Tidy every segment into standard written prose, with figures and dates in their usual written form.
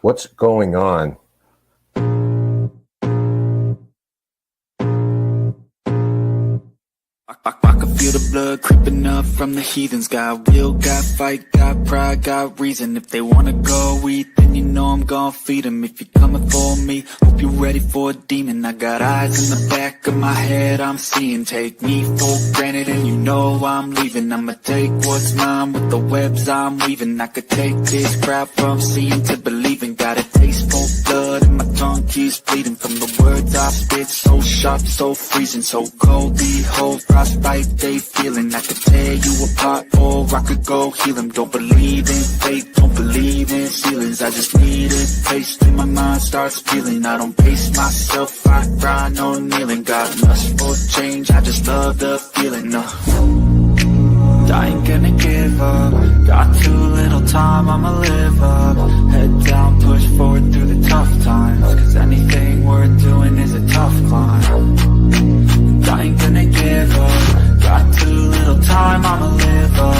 What's going on? I can feel the blood creeping up from the heathens. Got will, got fight, got pride, got reason. If they wanna go eat, then you know I'm gon' feed them. If you're coming for me, hope you're ready for a demon. I got eyes in the back of my head, I'm seeing. Take me for granted and you know I'm leaving. I'ma take what's mine with the webs I'm weaving. I could take this crowd from seeing to believing. Got a taste for blood and my tongue keeps bleeding. From the words I spit, so sharp, so freezing. So cold, behold, frostbite they feeling. I could tear you apart or I could go heal them. Don't believe in fate, don't believe in ceilings. I just need a taste and my mind starts feeling. I don't pace myself, I grind on kneeling. Got lust for change, I just love the feeling. I ain't gonna give up. Got too little time, I'ma live up. Head down, push forward through the tough times. Cause anything worth doing is a tough climb. I ain't gonna give up. Got too little time, I'ma live up.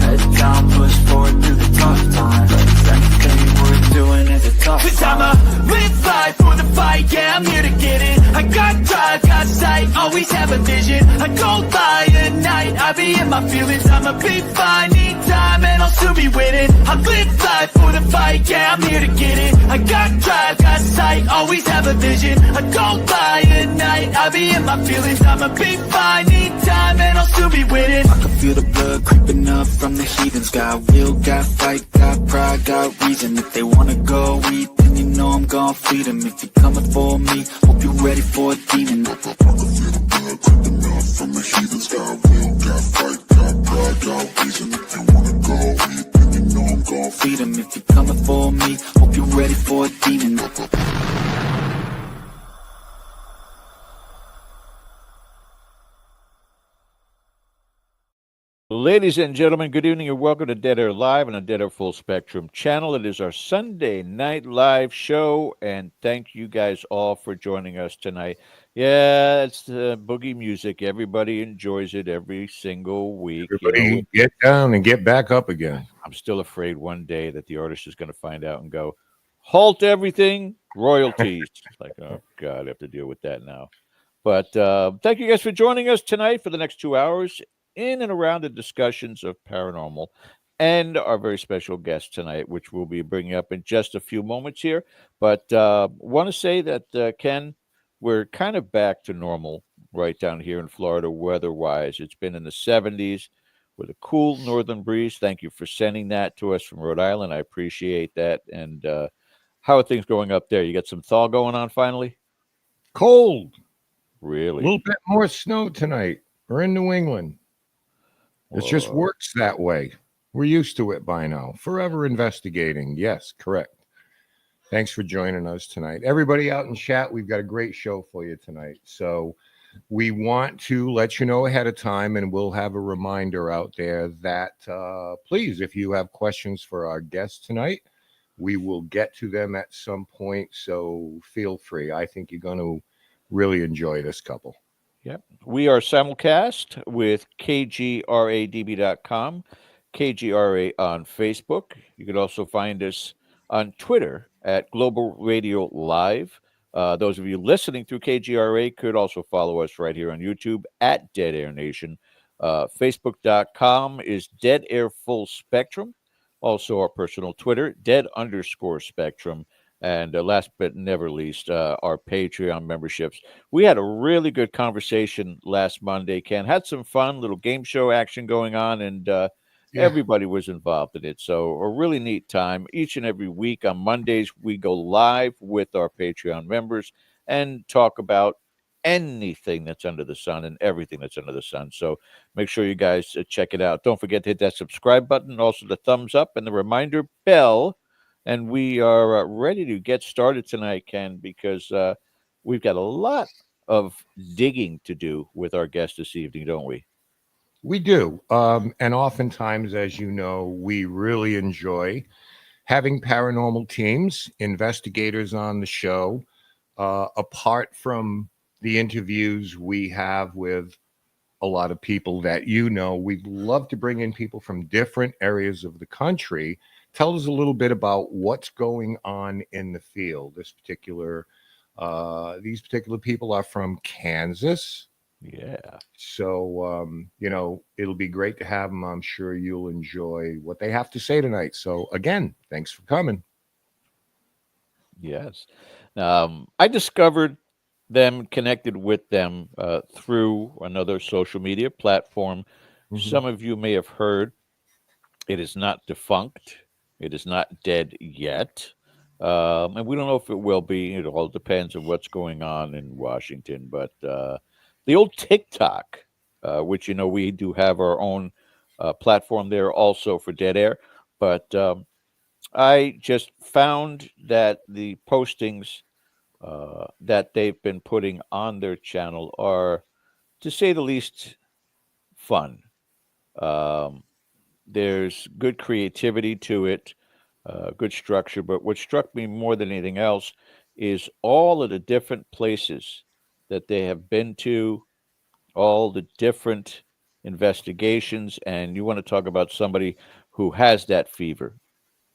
Head down, push forward through the tough times. Cause anything worth doing is a tough climb. Cause I'ma live life for the fight, yeah, I'm here to get it. I got drive, got sight, always have a vision. I go by at night, I be in my feelings. I'ma be fine, need time, and I'll soon be winning. I live life for the fight, yeah, I'm here to get it. I got drive, got sight, always have a vision. I go by at night, I be in my feelings. I'ma be fine, need time, and I'll soon be winning. I can feel the blood creeping up from the heathens. Got will, got fight, got pride, got reason. If they wanna go eat, then you know I'm gon' feed them. If you're coming for me, hope you're ready for a demon. I can feel the blood creeping up from the heathens. Got will, got fight, got pride, got reason. If you wanna go eat, then you know I'm gon' feed them. If you're coming for me, hope you're ready for a demon. Ladies and gentlemen, good evening and welcome to Dead Air Live on the Dead Air Full Spectrum channel. It is our Sunday night live show, and thank you guys all for joining us tonight. Yeah, it's the boogie music. Everybody enjoys it every single week. Everybody get down and get back up again. I'm still afraid one day that the artist is going to find out and go, halt everything, royalties. It's like, oh, God, I have to deal with that now. But thank you guys for joining us tonight for the next 2 hours in and around the discussions of paranormal and our very special guest tonight, which we'll be bringing up in just a few moments here. But want to say that, Ken, we're kind of back to normal right down here in Florida weather-wise. It's been in the 70s with a cool northern breeze. Thank you for sending that to us from Rhode Island. I appreciate that. And how are things going up there? You got some thaw going on finally? Cold. Really? A little bit more snow tonight. We're in New England. It just works that way. We're used to it by now. Forever investigating. Yes, correct. Thanks for joining us tonight. Everybody out in chat, we've got a great show for you tonight. So we want to let you know ahead of time, and we'll have a reminder out there that please, if you have questions for our guests tonight, we will get to them at some point. So feel free. I think you're going to really enjoy this couple. Yep. We are simulcast with KGRADB.com, KGRA on Facebook. You can also find us on Twitter at Global Radio Live. Those of you listening through KGRA could also follow us right here on YouTube at Dead Air Nation. Facebook.com is Dead Air Full Spectrum. Also our personal Twitter, Dead_Spectrum. And last but never least, our Patreon memberships. We had a really good conversation last Monday, Ken. Had some fun, little game show action going on, and everybody was involved in it. So a really neat time. Each and every week on Mondays, we go live with our Patreon members and talk about anything that's under the sun and everything that's under the sun. So make sure you guys check it out. Don't forget to hit that subscribe button, also the thumbs up and the reminder bell. And we are ready to get started tonight, Ken, because we've got a lot of digging to do with our guest this evening, don't we? We do. And oftentimes, as you know, we really enjoy having paranormal teams, investigators on the show. Apart from the interviews we have with a lot of people that we'd love to bring in people from different areas of the country. Tell us a little bit about what's going on in the field. These particular people are from Kansas. Yeah. So, it'll be great to have them. I'm sure you'll enjoy what they have to say tonight. So, again, thanks for coming. Yes. I discovered them, connected with them through another social media platform. Mhm. Some of you may have heard it is not defunct. It is not dead yet. And we don't know if it will be. It all depends on what's going on in Washington. But the old TikTok, which, we do have our own platform there also for Dead Air. But I just found that the postings that they've been putting on their channel are, to say the least, fun. Um, there's good creativity to it, good structure. But what struck me more than anything else is all of the different places that they have been to, all the different investigations. And you want to talk about somebody who has that fever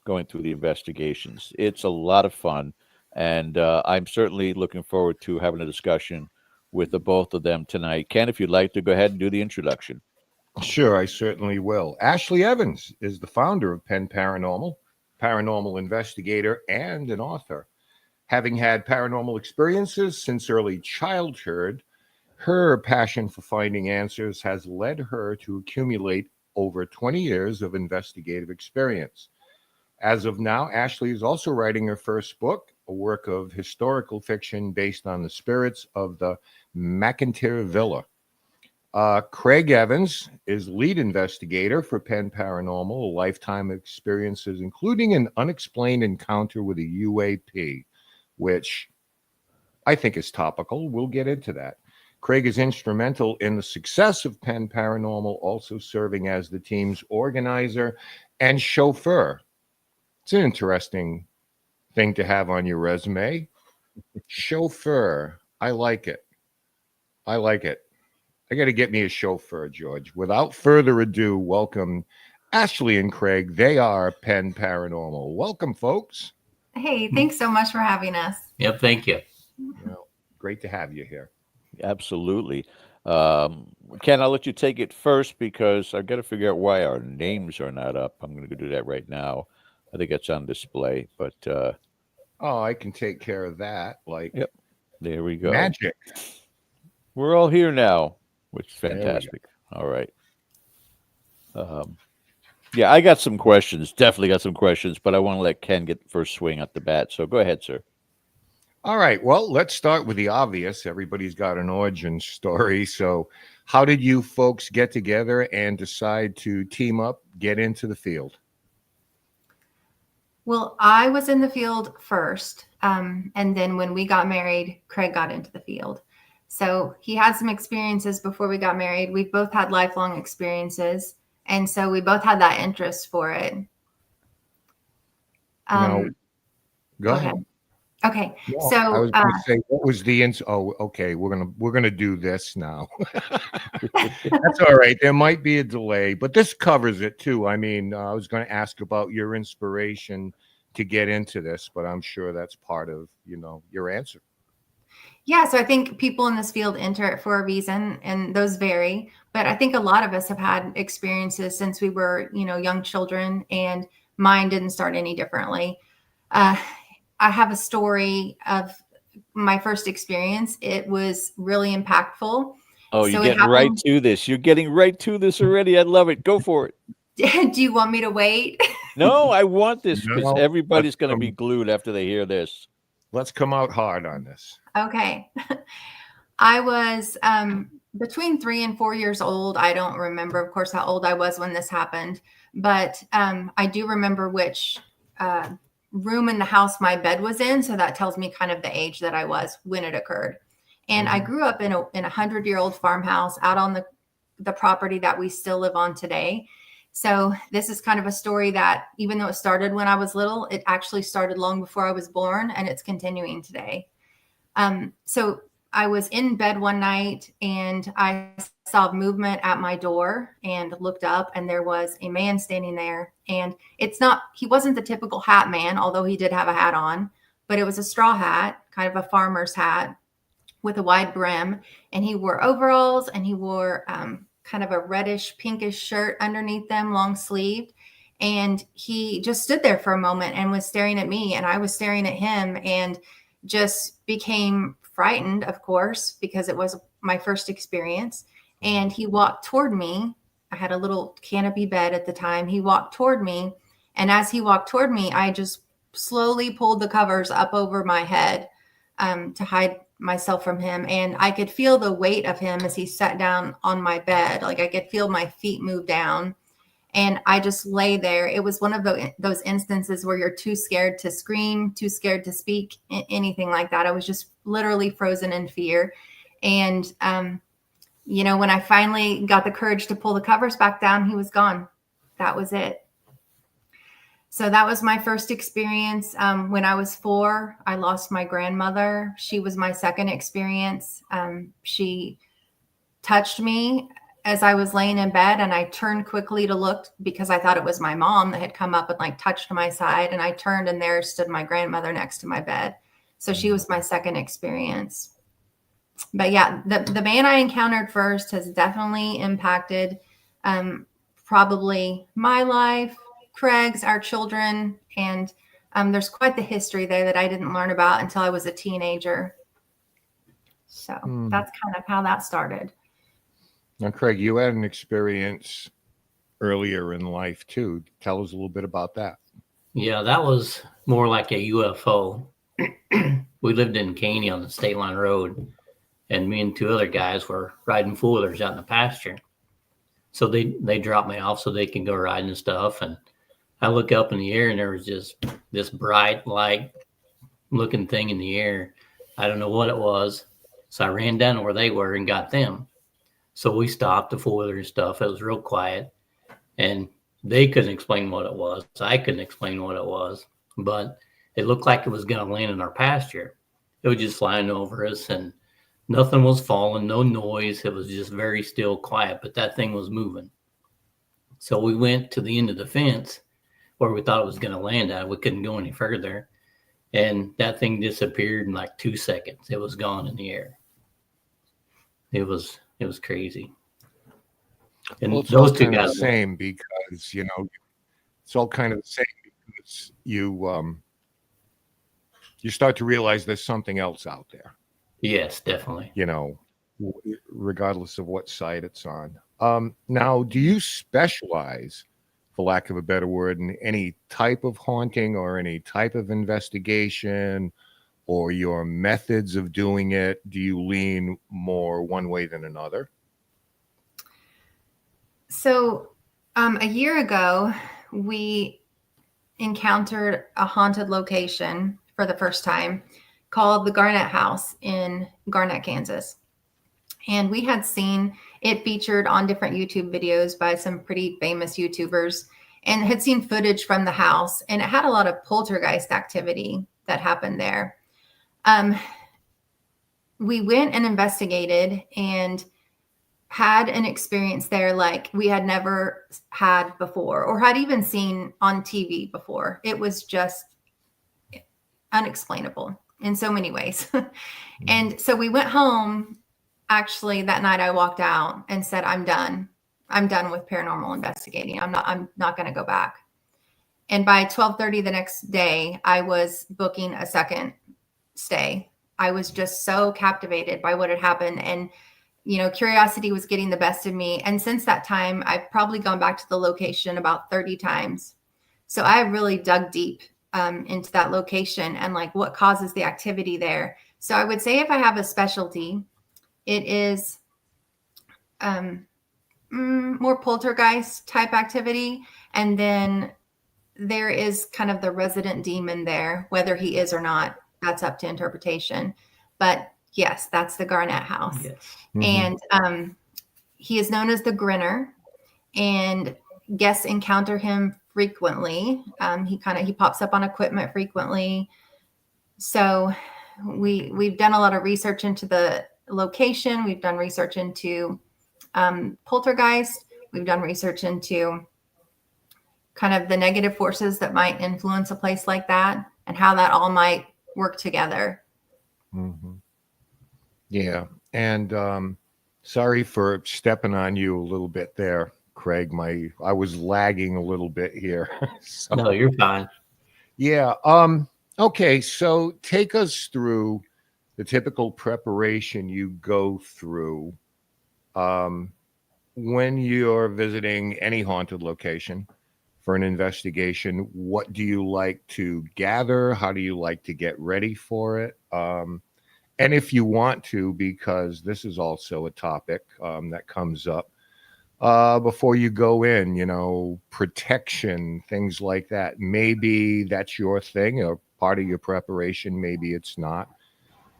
going through the investigations. It's a lot of fun. And I'm certainly looking forward to having a discussion with the both of them tonight. Ken, if you'd like to go ahead and do the introduction. Sure, I certainly will. Ashley Evans is the founder of Pen Paranormal, paranormal investigator, and an author. Having had paranormal experiences since early childhood, her passion for finding answers has led her to accumulate over 20 years of investigative experience. As of now, Ashley is also writing her first book, a work of historical fiction based on the spirits of the McInteer Villa. Craig Evans is lead investigator for Pen Paranormal, a lifetime of experiences, including an unexplained encounter with a UAP, which I think is topical. We'll get into that. Craig is instrumental in the success of Pen Paranormal, also serving as the team's organizer and chauffeur. It's an interesting thing to have on your resume. Chauffeur. I like it. I like it. I got to get me a chauffeur, George. Without further ado, welcome Ashley and Craig. They are Pen Paranormal. Welcome, folks. Hey, thanks so much for having us. Yep, thank you. Well, great to have you here. Absolutely. Ken, I'll let you take it first because I've got to figure out why our names are not up. I'm going to go do that right now. I think it's on display, but I can take care of that. Yep, there we go. Magic. We're all here now, which is There we go. fantastic. All right. Yeah, I got some questions. Definitely got some questions, but I want to let Ken get the first swing at the bat. So go ahead, sir. All right. Well, let's start with the obvious. Everybody's got an origin story. So, how did you folks get together and decide to team up, get into the field? Well, I was in the field first. And then when we got married, Craig got into the field. So he had some experiences before we got married. We've both had lifelong experiences. And so we both had that interest for it. No. Go ahead. Okay. No, So I was going to say, what was the okay, we're gonna do this now. That's all right. There might be a delay, but this covers it too. I mean, I was going to ask about your inspiration to get into this, but I'm sure that's part of your answer. yeah, so I think people in this field enter it for a reason, and those vary. But I think a lot of us have had experiences since we were, young children, and mine didn't start any differently. I have a story of my first experience. It was really impactful. Oh, So you're it getting right happened- to this. You're getting right to this already. I love it. Go for it. Do you want me to wait? No, I want this because No, everybody's going to let's be glued after they hear this. Let's come out hard on this. Okay. I was between 3 and 4 years old. I don't remember, of course, how old I was when this happened, but I do remember which room in the house my bed was in. So that tells me kind of the age that I was when it occurred. And I grew up in a 100-year-old farmhouse out on the property that we still live on today. So this is kind of a story that, even though it started when I was little, it actually started long before I was born, and it's continuing today. So I was in bed one night and I saw movement at my door and looked up, and there was a man standing there. And he wasn't the typical hat man, although he did have a hat on, but it was a straw hat, kind of a farmer's hat with a wide brim. And he wore overalls, and he wore kind of a reddish pinkish shirt underneath them, long sleeved. And he just stood there for a moment and was staring at me, and I was staring at him, and just became frightened, of course, because it was my first experience. And he walked toward me. I had a little canopy bed at the time. He walked toward me. And as he walked toward me, I just slowly pulled the covers up over my head to hide myself from him. And I could feel the weight of him as he sat down on my bed. Like I could feel my feet move down. And I just lay there. It was one of those instances where you're too scared to scream, too scared to speak, anything like that. I was just literally frozen in fear. And, when I finally got the courage to pull the covers back down, he was gone. That was it. So that was my first experience. When I was 4, I lost my grandmother. She was my second experience. She touched me as I was laying in bed, and I turned quickly to look because I thought it was my mom that had come up and like touched my side. And I turned, and there stood my grandmother next to my bed. So she was my second experience. But yeah, the man I encountered first has definitely impacted probably my life, Craig's, our children. And there's quite the history there that I didn't learn about until I was a teenager. So that's kind of how that started. Now, Craig, you had an experience earlier in life too. Tell us a little bit about that. Yeah, that was more like a UFO. We lived in Caney on the State Line Road, and me and 2 other guys were riding 4-wheelers out in the pasture. So they dropped me off so they can go riding and stuff. And I look up in the air, and there was just this bright light looking thing in the air. I don't know what it was. So I ran down to where they were and got them. So we stopped the 4-wheeler and stuff. It was real quiet, and they couldn't explain what it was. I couldn't explain what it was, but it looked like it was going to land in our pasture. It was just flying over us, and nothing was falling, no noise. It was just very still, quiet, but that thing was moving. So we went to the end of the fence where we thought it was going to land at. We couldn't go any further, and that thing disappeared in like 2 seconds. It was gone in the air. It was crazy. And well, those 2 guys, the same because it's all kind of the same because you start to realize there's something else out there. Yes, definitely. Regardless of what side it's on. Now, do you specialize, for lack of a better word, in any type of haunting or any type of investigation? Or your methods of doing it, do you lean more one way than another? So a year ago, we encountered a haunted location for the first time called the Garnett House in Garnett, Kansas. And we had seen it featured on different YouTube videos by some pretty famous YouTubers, and had seen footage from the house. And it had a lot of poltergeist activity that happened there. We went and investigated and had an experience there like we had never had before, or had even seen on TV before. It was just unexplainable in so many ways. And so we went home. Actually, that night I walked out and said, I'm done with paranormal investigating. I'm not going to go back. And by 12:30 the next day, I was booking a second stay. I was just so captivated by what had happened, and curiosity was getting the best of me. And since that time, I've probably gone back to the location about 30 times. So I really dug deep into that location and like what causes the activity there. So I would say if I have a specialty, it is more poltergeist type activity, and then there is kind of the resident demon there, whether he is or not. That's up to interpretation. But yes, that's the Garnett House. Yes. Mm-hmm. And he is known as the Grinner, and guests encounter him frequently. He pops up on equipment frequently. So we've done a lot of research into the location. We've done research into poltergeist. We've done research into kind of the negative forces that might influence a place like that and how that all might work together. Mm-hmm. Yeah. And sorry for stepping on you a little bit there, Craig. I was lagging a little bit here. So, No, you're fine. yeah. Okay. So take us through the typical preparation you go through when you're visiting any haunted location for an investigation. What do you like to gather? How do you like to get ready for it? And if you want to, because this is also a topic that comes up before you go in, protection, things like that. Maybe that's your thing or part of your preparation. Maybe it's not.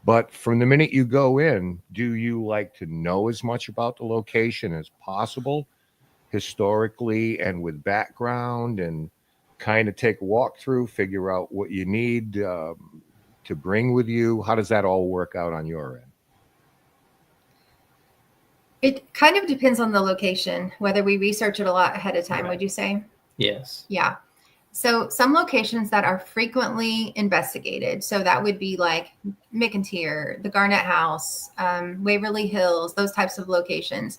But from the minute you go in, do you like to know as much about the location as possible, historically and with background, and kind of take a walk through, figure out what you need to bring with you? How does that all work out on your end? It kind of depends on the location, whether we research it a lot ahead of time, Right. would you say? Yes. Yeah. So some locations that are frequently investigated, so that would be like McInteer, the Garnett House, Waverly Hills, those types of locations.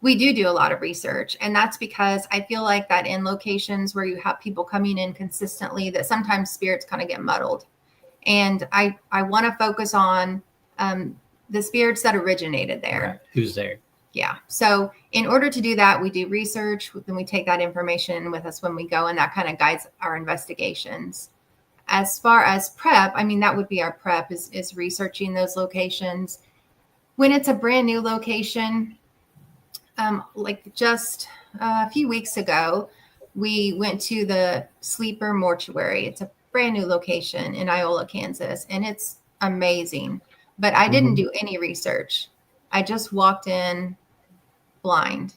We do a lot of research, and that's because I feel like that in locations where you have people coming in consistently, that sometimes spirits kind of get muddled. And I want to focus on the spirits that originated there. Right. Who's there? Yeah. So in order to do that, we do research. Then we take that information with us when we go, and that kind of guides our investigations. As far as prep, I mean, that would be our prep is researching those locations. When it's a brand new location, like just a few weeks ago, we went to the Sleeper Mortuary. It's a brand new location in Iola, Kansas, and it's amazing. But I didn't do any research. I just walked in blind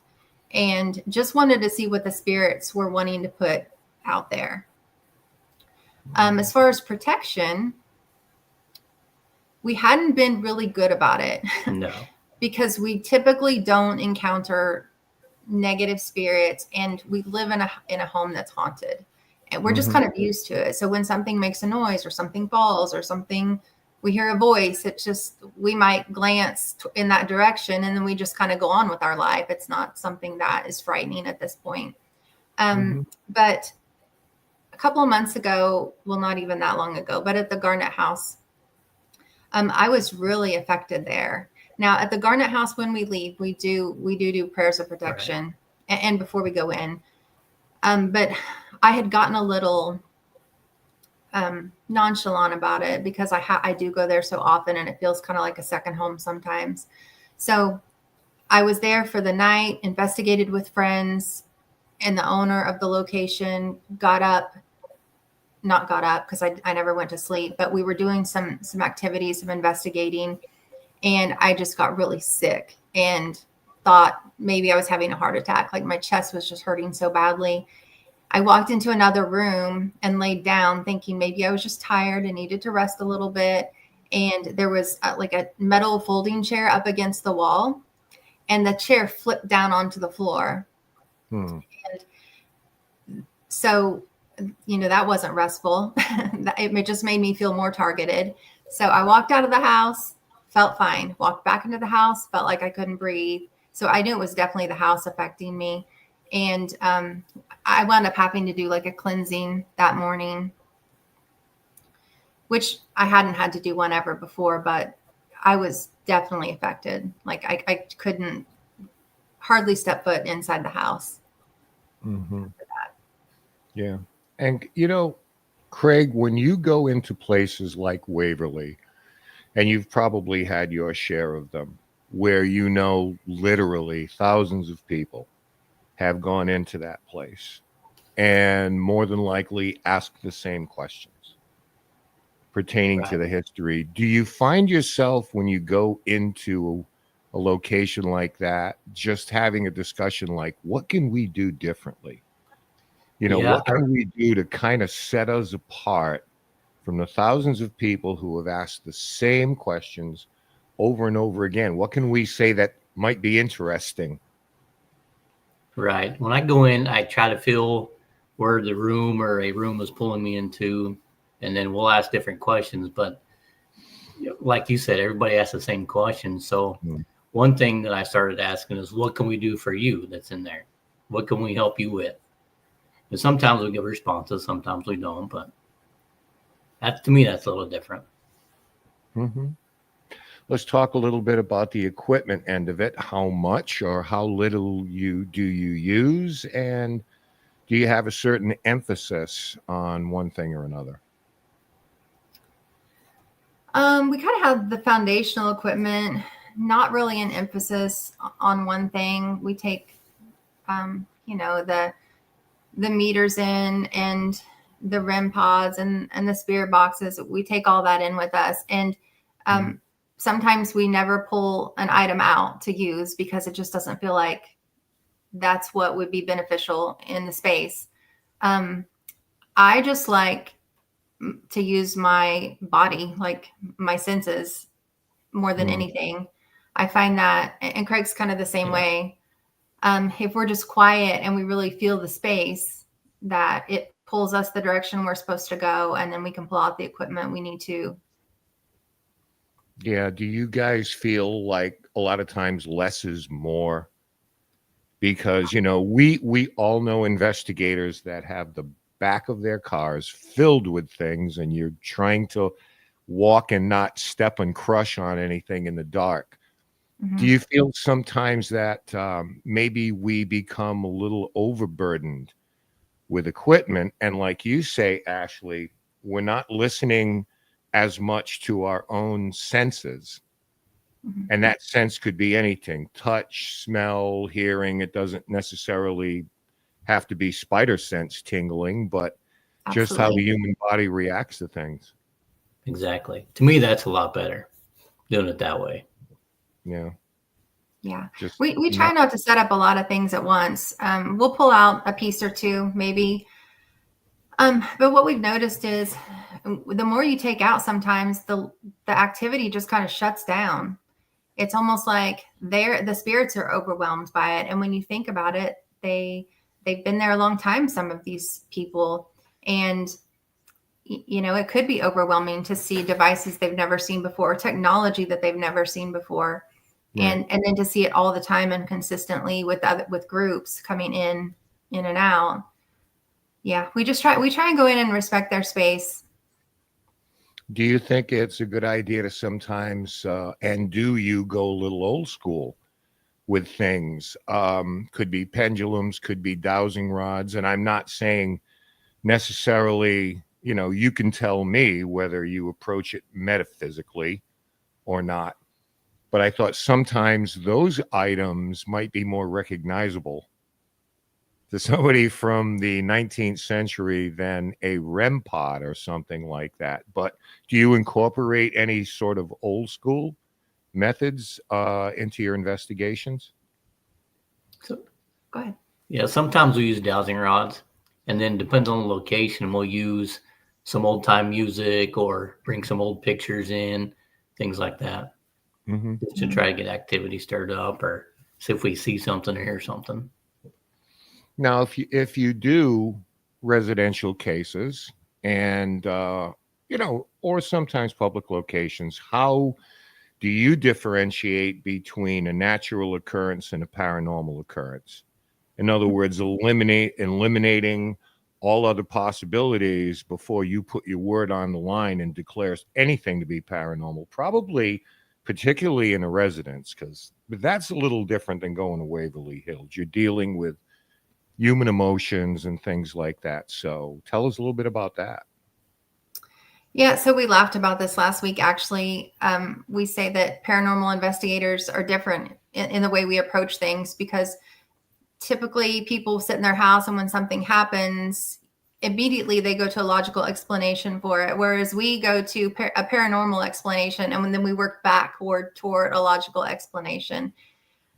and just wanted to see what the spirits were wanting to put out there. As far as protection, we hadn't been really good about it. No. Because we typically don't encounter negative spirits, and we live in a home that's haunted, and we're just kind of used to it. So when something makes a noise or something falls or something, we hear a voice, it's just, we might glance in that direction, and then we just kind of go on with our life. It's not something that is frightening at this point. But a couple of months ago, well, not even that long ago, but at the Garnett House, I was really affected there. Now at the Garnett House, when we leave, we do prayers of protection, right, and before we go in. But I had gotten a little nonchalant about it because I do go there so often, and it feels kind of like a second home sometimes. So I was there for the night, investigated with friends, and the owner of the location not got up because I never went to sleep, but we were doing some activities of investigating, and I just got really sick and thought maybe I was having a heart attack. Like my chest was just hurting so badly. I walked into another room and laid down thinking maybe I was just tired and needed to rest a little bit. And there was like a metal folding chair up against the wall, and the chair flipped down onto the floor. And so, that wasn't restful. It just made me feel more targeted. So I walked out of the house, felt fine, walked back into the house, felt like I couldn't breathe. So I knew it was definitely the house affecting me. And I wound up having to do like a cleansing that morning, which I hadn't had to do one ever before, but I was definitely affected. Like I couldn't hardly step foot inside the house. After that. Yeah. And, Craig, when you go into places like Waverly, and you've probably had your share of them, where literally thousands of people have gone into that place and more than likely ask the same questions pertaining to the history. Do you find yourself, when you go into a location like that, just having a discussion like, what can we do differently? What can we do to kind of set us apart from the thousands of people who have asked the same questions over and over again? What can we say that might be interesting? Right. When I go in, I try to feel where the room or a room is pulling me into, and then we'll ask different questions. But like you said, everybody asks the same question. So one thing that I started asking is, what can we do for you that's in there? What can we help you with? And sometimes we get responses, sometimes we don't. But that, to me, that's a little different. Mm-hmm. Let's talk a little bit about the equipment end of it. How much or how little do you use? And do you have a certain emphasis on one thing or another? We kind of have the foundational equipment, not really an emphasis on one thing. We take, the meters in and the REM pods and the spirit boxes. We take all that in with us. And sometimes we never pull an item out to use because it just doesn't feel like that's what would be beneficial in the space. I just like to use my body, like my senses, more than anything. I find that, and Craig's kind of the same way. If we're just quiet and we really feel the space, that it pulls us the direction we're supposed to go, and then we can pull out the equipment we need to. Yeah. Do you guys feel like a lot of times less is more? Because, we all know investigators that have the back of their cars filled with things, and you're trying to walk and not step and crush on anything in the dark. Do you feel sometimes that maybe we become a little overburdened with equipment? And like you say, Ashley, we're not listening as much to our own senses. And that sense could be anything: touch, smell, hearing. It doesn't necessarily have to be spider sense tingling, but just how the human body reacts to things. Exactly. To me, that's a lot better doing it that way. Yeah. Yeah. We try not to set up a lot of things at once. We'll pull out a piece or two, maybe. But what we've noticed is the more you take out, sometimes the activity just kind of shuts down. It's almost like the spirits are overwhelmed by it. And when you think about it, they've been there a long time, some of these people. And, it could be overwhelming to see devices they've never seen before, technology that they've never seen before. Right. And then to see it all the time and consistently with groups coming in and out. Yeah, we try and go in and respect their space. Do you think it's a good idea to sometimes, and do you go a little old school with things? Could be pendulums, could be dowsing rods. And I'm not saying necessarily, you can tell me whether you approach it metaphysically or not. But I thought sometimes those items might be more recognizable to somebody from the 19th century than a REM pod or something like that. But do you incorporate any sort of old school methods into your investigations? So, go ahead. Yeah, sometimes we use dowsing rods, and then depends on the location, we'll use some old time music or bring some old pictures in, things like that, just to try to get activity stirred up or see if we see something or hear something. Now, if you do residential cases and, or sometimes public locations, how do you differentiate between a natural occurrence and a paranormal occurrence? In other words, eliminating all other possibilities before you put your word on the line and declare anything to be paranormal, probably particularly in a residence, because that's a little different than going to Waverly Hills. You're dealing with human emotions and things like that. So tell us a little bit about that. Yeah, so we laughed about this last week, actually. We say that paranormal investigators are different in the way we approach things, because typically people sit in their house and when something happens, immediately they go to a logical explanation for it. Whereas we go to a paranormal explanation and then we work backward toward a logical explanation.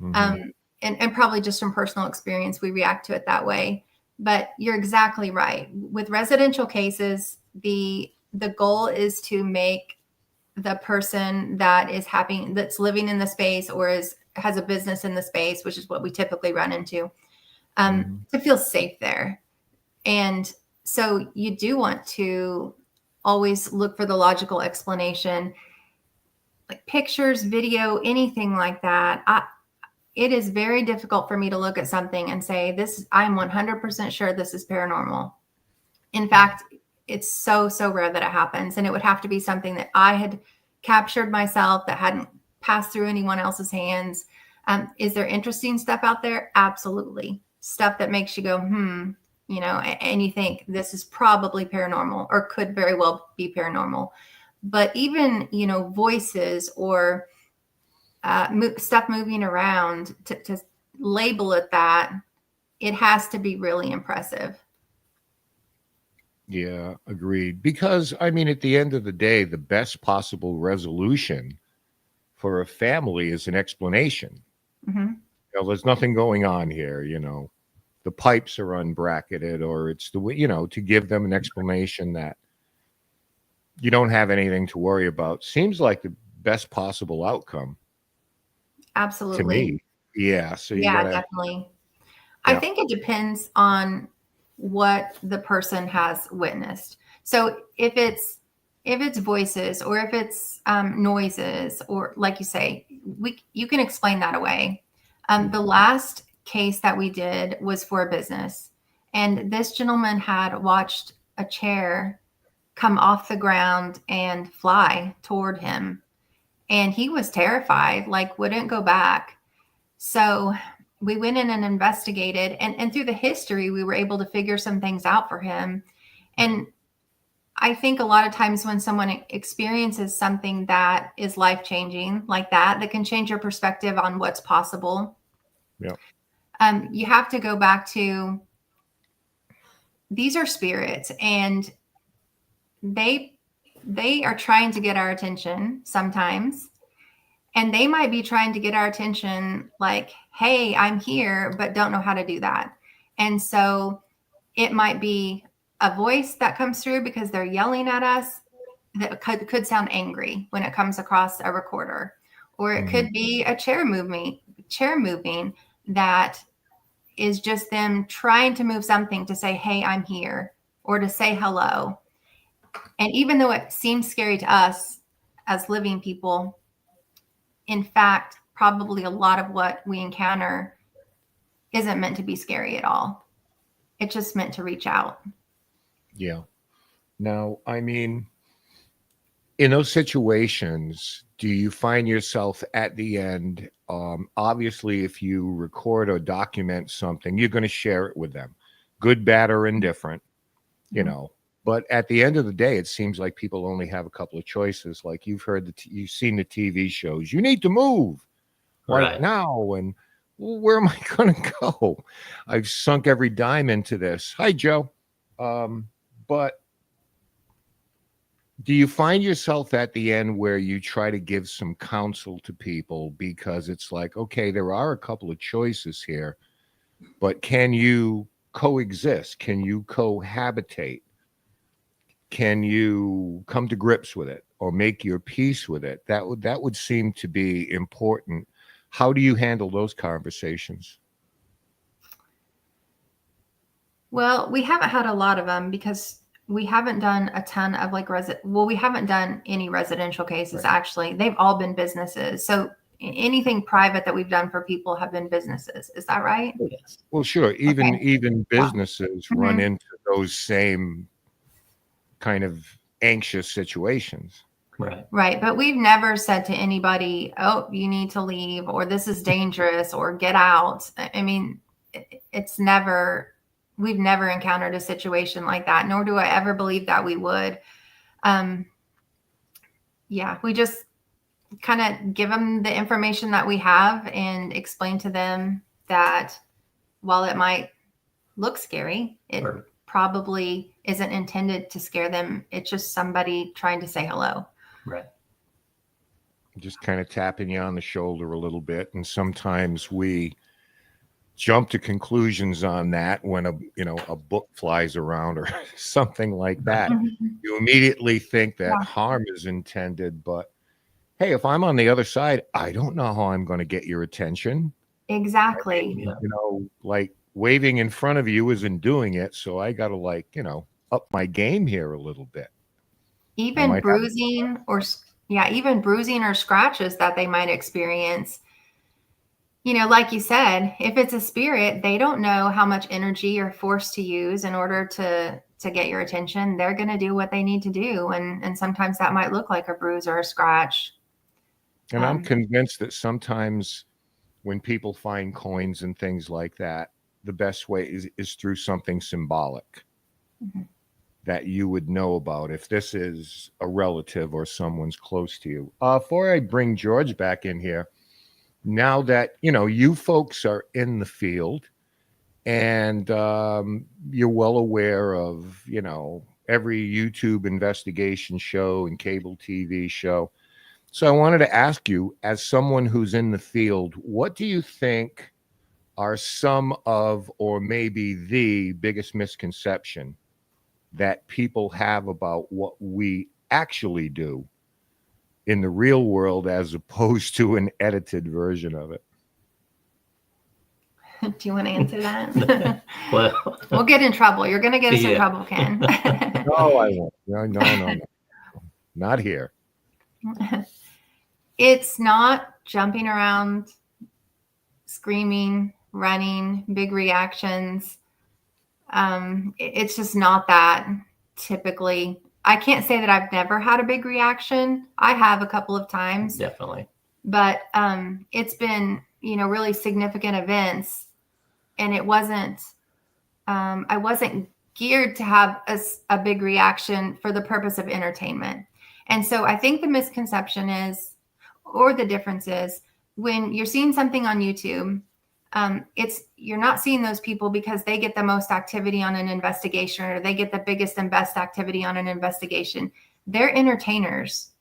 And probably just from personal experience, we react to it that way. But you're exactly right. With residential cases, the the goal is to make the person that is that's living in the space or has a business in the space, which is what we typically run into, to feel safe there. And so you do want to always look for the logical explanation, like pictures, video, anything like that. It is very difficult for me to look at something and say, I'm 100% sure this is paranormal. In fact, it's so rare that it happens. And it would have to be something that I had captured myself, that hadn't passed through anyone else's hands. Is there interesting stuff out there? Absolutely. Stuff that makes you go, and you think this is probably paranormal or could very well be paranormal. But even, voices or stuff moving around, to label it that, it has to be really impressive. Yeah, agreed. Because, I mean, at the end of the day, the best possible resolution for a family is an explanation. There's nothing going on here, the pipes are unbracketed, or it's the way, to give them an explanation that you don't have anything to worry about seems like the best possible outcome. Absolutely. To me. Yeah. So definitely. I think it depends on what the person has witnessed. So if it's voices, or if it's noises, or like you say, you can explain that away. The last case that we did was for a business, and this gentleman had watched a chair come off the ground and fly toward him, and he was terrified, like wouldn't go back. So we went in and investigated, and through the history, we were able to figure some things out for him. And I think a lot of times when someone experiences something that is life-changing like that can change your perspective on what's possible. Yeah. You have to go back to, these are spirits, and they are trying to get our attention sometimes. And they might be trying to get our attention like, hey, I'm here, but don't know how to do that. And so it might be a voice that comes through because they're yelling at us that could sound angry when it comes across a recorder. Or it could be a chair moving that is just them trying to move something to say, hey, I'm here, or to say hello. And even though it seems scary to us as living people, in fact, probably a lot of what we encounter isn't meant to be scary at all. It's just meant to reach out. Yeah. Now, I mean, in those situations, do you find yourself at the end, obviously, if you record or document something, you're going to share it with them, good, bad, or indifferent, but at the end of the day, it seems like people only have a couple of choices. Like you've seen the TV shows, you need to move right now. And where am I going to go? I've sunk every dime into this. Hi, Joe. But do you find yourself at the end where you try to give some counsel to people, because it's like, okay, there are a couple of choices here, but can you coexist? Can you cohabitate? Can you come to grips with it or make your peace with it? That would seem to be important. How do you handle those conversations? Well, we haven't had a lot of them because we haven't done a ton of we haven't done any residential cases. Right. Actually, they've all been businesses. So anything private that we've done for people have been businesses. Is that right? Yes. Well, sure. Even businesses run into those same kind of anxious situations. Right. But we've never said to anybody, oh, you need to leave, or this is dangerous, or get out. I mean, we've never encountered a situation like that, nor do I ever believe that we would. We just kind of give them the information that we have and explain to them that while it might look scary, it probably isn't intended to scare them. It's just somebody trying to say hello. Right. Just kind of tapping you on the shoulder a little bit. And sometimes we jump to conclusions on that when a book flies around or something like that. Mhm. You immediately think that Yeah. harm is intended, but hey, if I'm on the other side, I don't know how I'm going to get your attention. Exactly. Yeah. Like waving in front of you isn't doing it, so I got to up my game here a little bit. Even bruising even bruising or scratches that they might experience. Like you said, if it's a spirit, they don't know how much energy or force to use in order to get your attention. They're going to do what they need to do, and sometimes that might look like a bruise or a scratch. And I'm convinced that sometimes when people find coins and things like that, the best way is through something symbolic that you would know about if this is a relative or someone's close to you. Before I bring George back in here, now that you folks are in the field and you're well aware of every YouTube investigation show and cable TV show. So I wanted to ask you, as someone who's in the field, what do you think are some of, or maybe the biggest misconception that people have about what we actually do in the real world as opposed to an edited version of it? Do you want to answer that? Well, We'll get in trouble. You're going to get us in Yeah. trouble, Ken. No, I won't. No. Not here. It's not jumping around, screaming, running, big reactions. It's just not that typically. I can't say that I've never had a big reaction. I have a couple of times, definitely. but it's been, really significant events, and it wasn't. I wasn't geared to have a big reaction for the purpose of entertainment. And so I think the misconception is, or the difference is, when you're seeing something on YouTube, you're not seeing those people because they get the most activity on an investigation, or they get the biggest and best activity on an investigation. They're entertainers.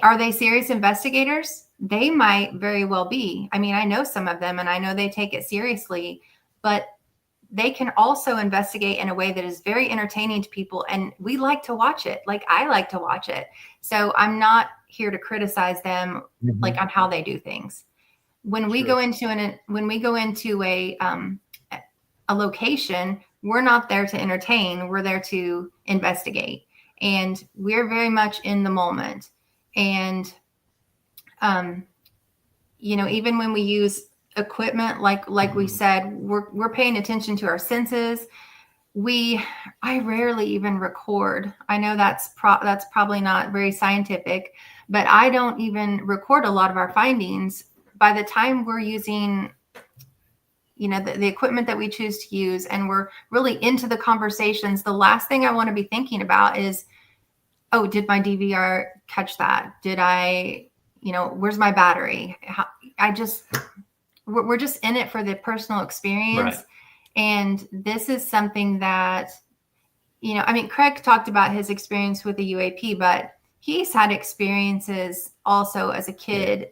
Are they serious investigators? They might very well be. I mean, I know some of them, and I know they take it seriously, but they can also investigate in a way that is very entertaining to people, and we like to watch it. Like, I like to watch it. So I'm not here to criticize them like on how they do things. When we go into a location, we're not there to entertain. We're there to investigate, and we're very much in the moment. And even when we use equipment, like we said, we're paying attention to our senses. I rarely even record. I know that's probably not very scientific, but I don't even record a lot of our findings. By the time we're using the equipment that we choose to use, and we're really into the conversations, the last thing I want to be thinking about is, oh, did my DVR catch that? Did I, where's my battery? We're just in it for the personal experience. Right. And this is something that, Craig talked about his experience with the UAP, but he's had experiences also as a kid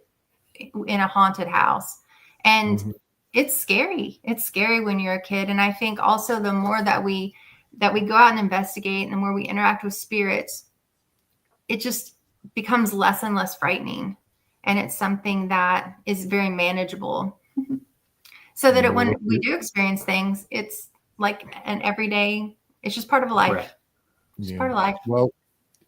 in a haunted house. And it's scary. It's scary when you're a kid. And I think also the more that we go out and investigate, and the more we interact with spirits, it just becomes less and less frightening. And it's something that is very manageable. So that when we do experience things, it's like an everyday, it's just part of life. Right. It's part of life. Well,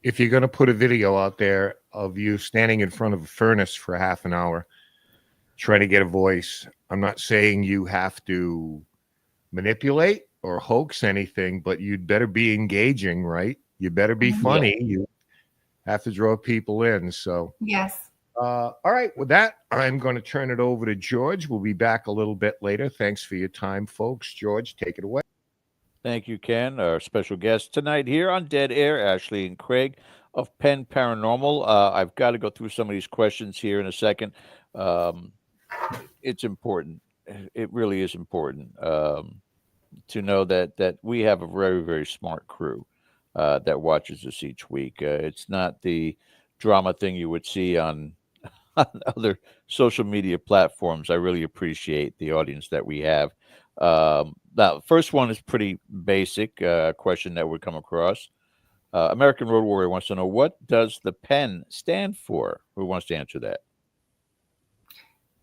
if you're going to put a video out there of you standing in front of a furnace for half an hour, trying to get a voice, I'm not saying you have to manipulate or hoax anything, but you'd better be engaging, right? You better be funny. Yeah. You have to draw people in. So, yes. All right. With that, I'm going to turn it over to George. We'll be back a little bit later. Thanks for your time, folks. George, take it away. Thank you, Ken. Our special guest tonight here on Dead Air, Ashley and Craig of Pen Paranormal. I've got to go through some of these questions here in a second. It's important. It really is important to know that we have a very, very smart crew that watches us each week. It's not the drama thing you would see on on other social media platforms. I really appreciate the audience that we have. Now, first one is pretty basic question that we come across. American Road Warrior wants to know, what does the pen stand for? Who wants to answer that?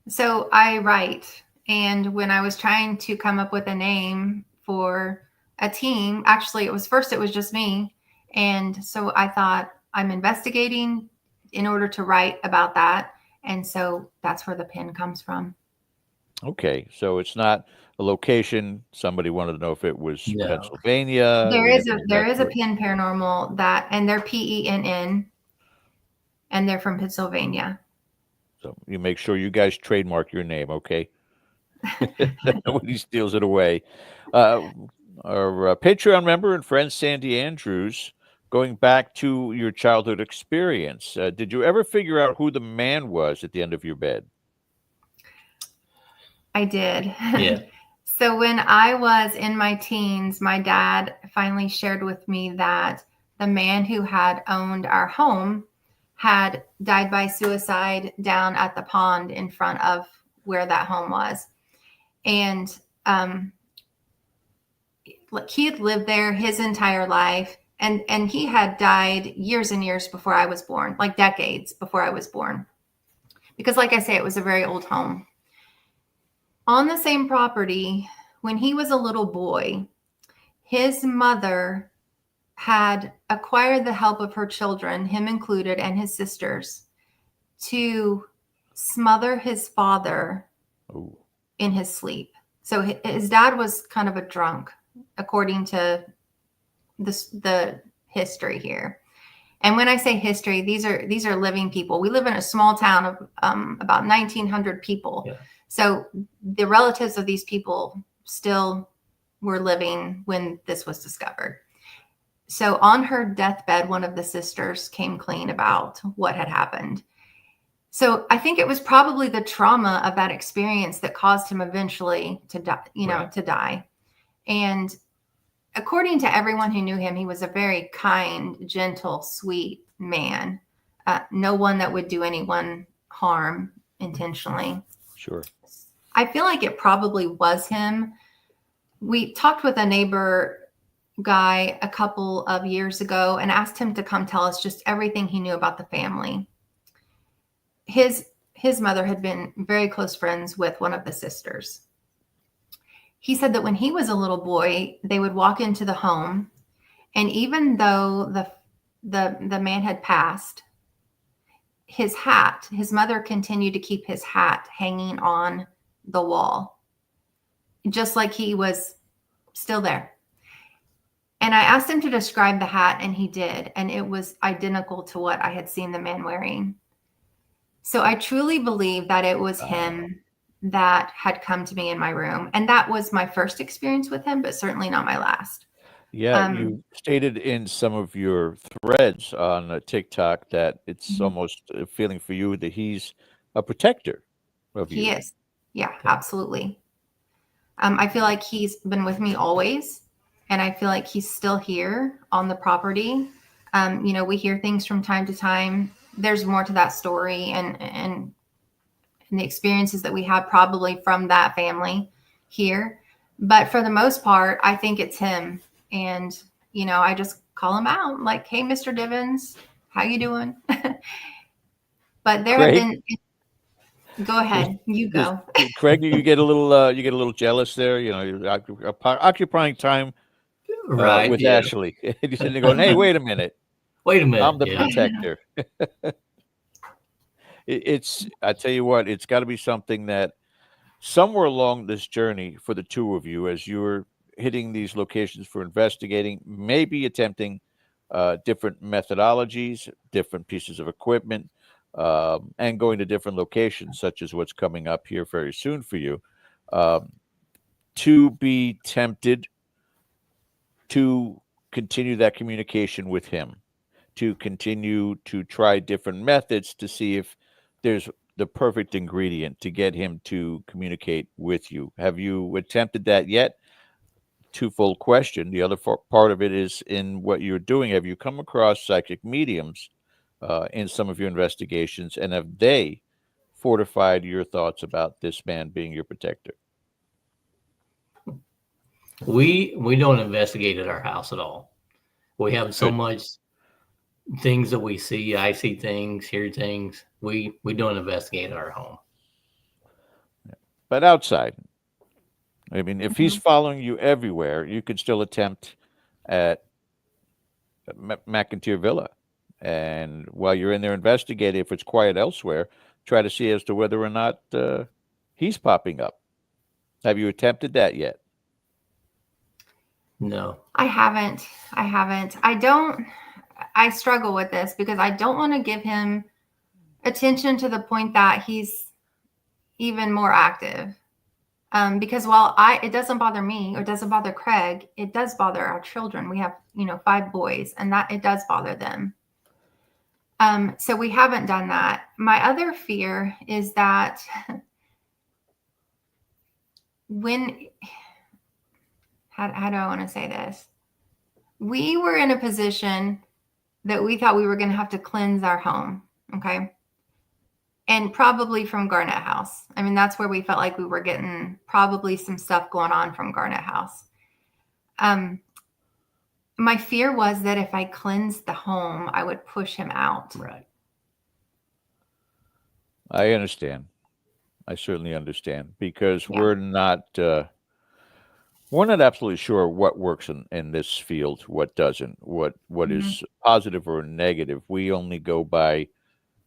So I write, and when I was trying to come up with a name for a team, actually it was just me. And so I thought, I'm investigating in order to write about that. And so that's where the pen comes from. Okay, so it's not a location. Somebody wanted to know if it was No. Pennsylvania. There is a Exactly. Pen Paranormal and they're PENN, and they're from Pennsylvania. So you make sure you guys trademark your name, okay? Nobody steals it away. Our Patreon member and friend Sandy Andrews, going back to your childhood experience, did you ever figure out who the man was at the end of your bed? I did. Yeah. So when I was in my teens, my dad finally shared with me that the man who had owned our home had died by suicide down at the pond in front of where that home was. And he had lived there his entire life. And he had died years and years before I was born, like decades before I was born. Because like I say, it was a very old home. On the same property, when he was a little boy, his mother had acquired the help of her children, him included, and his sisters, to smother his father Ooh. in his sleep. So his dad was kind of a drunk, according to the history here. And when I say history, these are living people. We live in a small town of about 1,900 people. Yeah. So the relatives of these people still were living when this was discovered. So on her deathbed, one of the sisters came clean about what had happened. So I think it was probably the trauma of that experience that caused him eventually to die, Right. to die. And according to everyone who knew him, he was a very kind, gentle, sweet man. No one that would do anyone harm intentionally. Sure. I feel like it probably was him. We talked with a neighbor guy a couple of years ago and asked him to come tell us just everything he knew about the family. His mother had been very close friends with one of the sisters. He said that when he was a little boy, they would walk into the home, and even though the man had passed, his mother continued to keep his hat hanging on the wall, just like he was still there. And I asked him to describe the hat, and he did, and it was identical to what I had seen the man wearing. So I truly believe that it was him that had come to me in my room. And that was my first experience with him, but certainly not my last. Yeah, you stated in some of your threads on TikTok that it's almost a feeling for you that he's a protector of you. He is. Yeah, absolutely. I feel like he's been with me always, and I feel like he's still here on the property. We hear things from time to time. There's more to that story and the experiences that we have probably from that family here. But for the most part, I think it's him. And, I just call him out like, hey, Mr. Divins, how you doing? But there have been, go ahead, you go. Craig, you get a little jealous there. You're occupying time Right. with yeah. Ashley. You're sitting there going, hey, wait a minute. Wait a minute. I'm the yeah. protector. I tell you what, it's got to be something that somewhere along this journey for the two of you, as you're hitting these locations for investigating, maybe attempting different methodologies, different pieces of equipment, and going to different locations, such as what's coming up here very soon for you, to be tempted to continue that communication with him, to continue to try different methods to see if there's the perfect ingredient to get him to communicate with you. Have you attempted that yet? Twofold question. The other part of it is, in what you're doing, have you come across psychic mediums in some of your investigations, and have they fortified your thoughts about this man being your protector? We don't investigate at our house at all. We have so Good. much things that we see. I see things, hear things. We don't investigate at our home. But outside, I mean, if he's Mhm. following you everywhere, you could still attempt at McInteer Villa. And while you're in there investigating, if it's quiet elsewhere, try to see as to whether or not he's popping up. Have you attempted that yet? No. I haven't. I struggle with this because I don't want to give him attention to the point that he's even more active. Because while it doesn't bother me or doesn't bother Craig, it does bother our children. We have, 5 boys, and that it does bother them. So we haven't done that. My other fear is that how do I want to say this? We were in a position that we thought we were going to have to cleanse our home. Okay. And probably from Garnett House. I mean, that's where we felt like we were getting probably some stuff going on from Garnett House. My fear was that if I cleansed the home, I would push him out. Right. I understand. I certainly understand because Yeah. we're not absolutely sure what works in this field, what doesn't, what is positive or negative. We only go by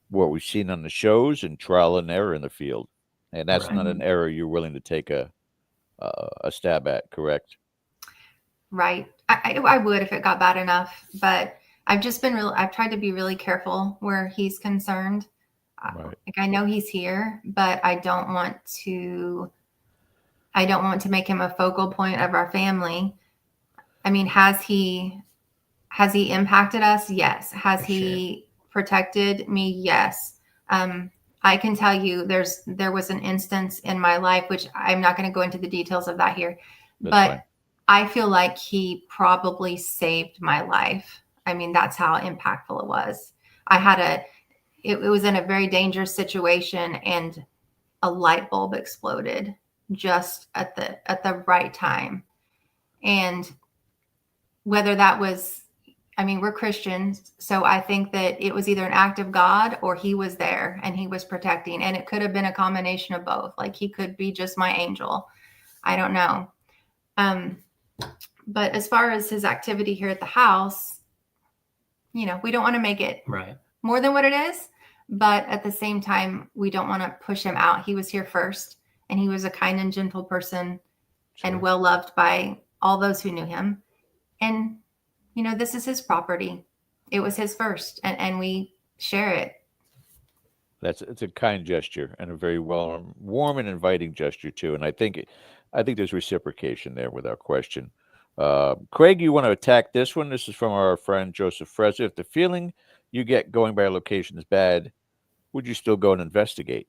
what we've seen on the shows and trial and error in the field, and that's Right. not an error you're willing to take a stab at, correct? Right. I would if it got bad enough, but I've tried to be really careful where he's concerned. Right. Like I know he's here, but I don't want to make him a focal point of our family. I mean, has he impacted us? Yes. Has he protected me? Yes. I can tell you there was an instance in my life, which I'm not going to go into the details of that here, That's but fine. I feel like he probably saved my life. I mean, that's how impactful it was. It was in a very dangerous situation and a light bulb exploded just at the right time. And whether that was, I mean, we're Christians, so I think that it was either an act of God or he was there and he was protecting. And it could have been a combination of both. Like he could be just my angel. I don't know. But as far as his activity here at the house, we don't want to make it Right. more than what it is. But at the same time, we don't want to push him out. He was here first, and he was a kind and gentle person and well loved by all those who knew him. And, this is his property. It was his first, and we share it. It's a kind gesture and a very warm and inviting gesture too. And I think there's reciprocation there with our question. Craig, you want to attack this one? This is from our friend Joseph Freza. If the feeling you get going by a location is bad, would you still go and investigate?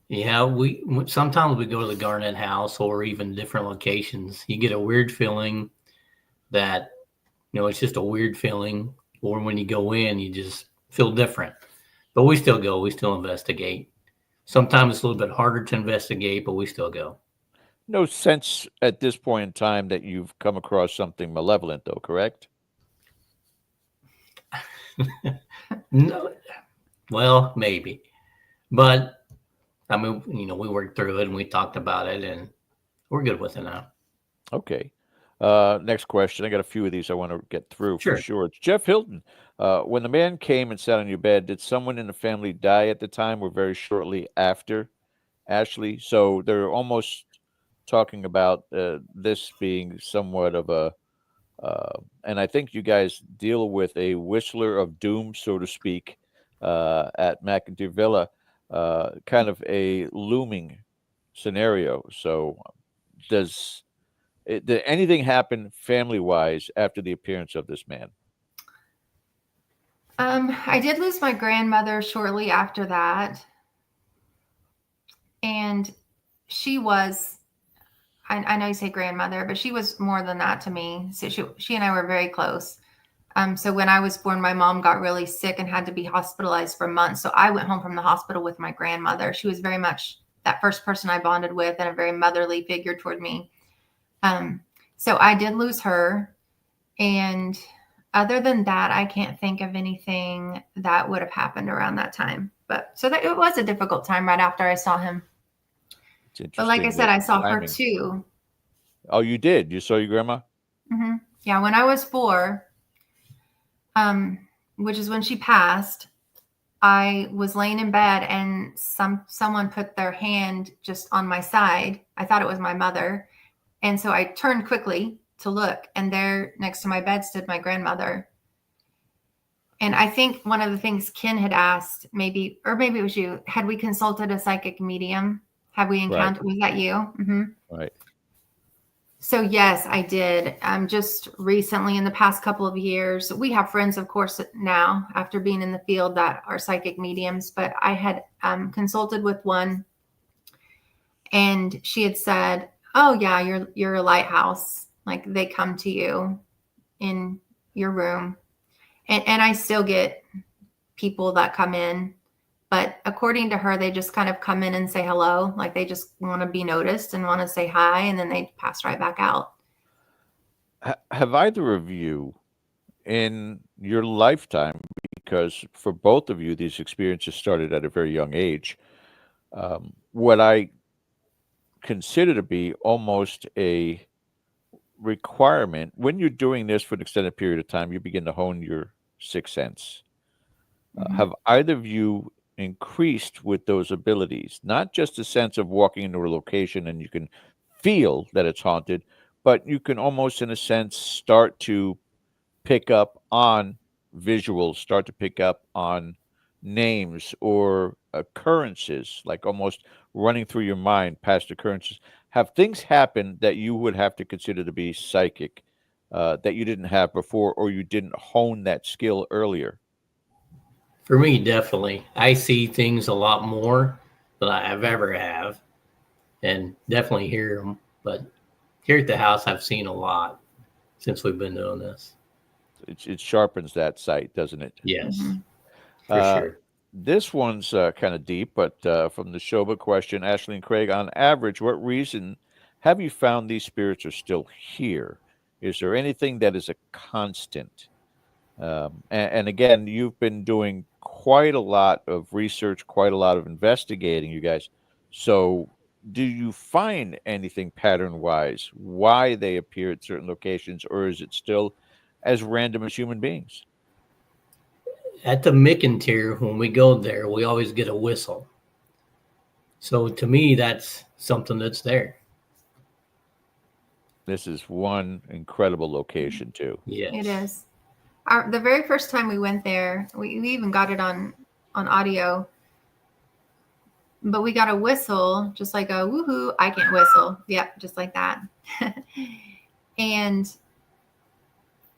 Yeah, we sometimes we go to the Garnett House or even different locations. You get a weird feeling that it's just a weird feeling, or when you go in, you just feel different. But we still go. We still investigate. Sometimes it's a little bit harder to investigate, but we still go. No sense at this point in time that you've come across something malevolent, though, correct? No, well, maybe, but I mean, we worked through it and we talked about it, and we're good with it now. Okay. Next question. I got a few of these I want to get through for Sure. sure. It's Jeff Hilton. When the man came and sat on your bed, did someone in the family die at the time or very shortly after, Ashley? So they're almost talking about this being somewhat of a, and I think you guys deal with a whistler of doom, so to speak, at McInteer Villa, kind of a looming scenario. So did anything happen family-wise after the appearance of this man? I did lose my grandmother shortly after that. And she was, I know you say grandmother, but she was more than that to me. So she and I were very close. So when I was born, my mom got really sick and had to be hospitalized for months. So I went home from the hospital with my grandmother. She was very much that first person I bonded with and a very motherly figure toward me. So I did lose her. And other than that, I can't think of anything that would have happened around that time. But so that it was a difficult time right after I saw him. But like I said, I saw her too. Oh, you did? You saw your grandma? Mm-hmm. Yeah, when I was 4, which is when she passed, I was laying in bed and someone put their hand just on my side. I thought it was my mother. And so I turned quickly to look, and there next to my bed stood my grandmother. And I think one of the things Ken had asked, maybe it was you, had we consulted a psychic medium? Have we encountered, was that you? Mm-hmm. Right. So yes, I did. Just recently in the past couple of years, we have friends, of course, now after being in the field that are psychic mediums, but I had consulted with one, and she had said, oh yeah, you're a lighthouse. Like they come to you in your room. And I still get people that come in, but according to her, they just kind of come in and say hello. Like they just want to be noticed and want to say hi, and then they pass right back out. Have either of you in your lifetime, because for both of you, these experiences started at a very young age, what I consider to be almost a requirement when you're doing this for an extended period of time, you begin to hone your sixth sense. Have either of you increased with those abilities? Not just a sense of walking into a location and you can feel that it's haunted, but you can almost, in a sense, start to pick up on visuals, start to pick up on names or occurrences, like almost running through your mind past occurrences. Have things happened that you would have to consider to be psychic that you didn't have before, or you didn't hone that skill earlier? For me, definitely. I see things a lot more than I've ever have, and definitely hear them. But here at the house, I've seen a lot since we've been doing this. It sharpens that sight, doesn't it? Yes, for Uh, sure. This one's kind of deep, but from the Shoba question, Ashley and Craig, on average, what reason have you found these spirits are still here? Is there anything that is a constant? And again, you've been doing quite a lot of research, quite a lot of investigating, you guys. So do you find anything pattern-wise, why they appear at certain locations, or is it still as random as human beings? At the McInteer, when we go there, we always get a whistle. So to me, that's something that's there. This is one incredible location, too. Yes. It is. The very first time we went there, we even got it on audio, but we got a whistle, just like a woohoo. I can't whistle. Yep, just like that. And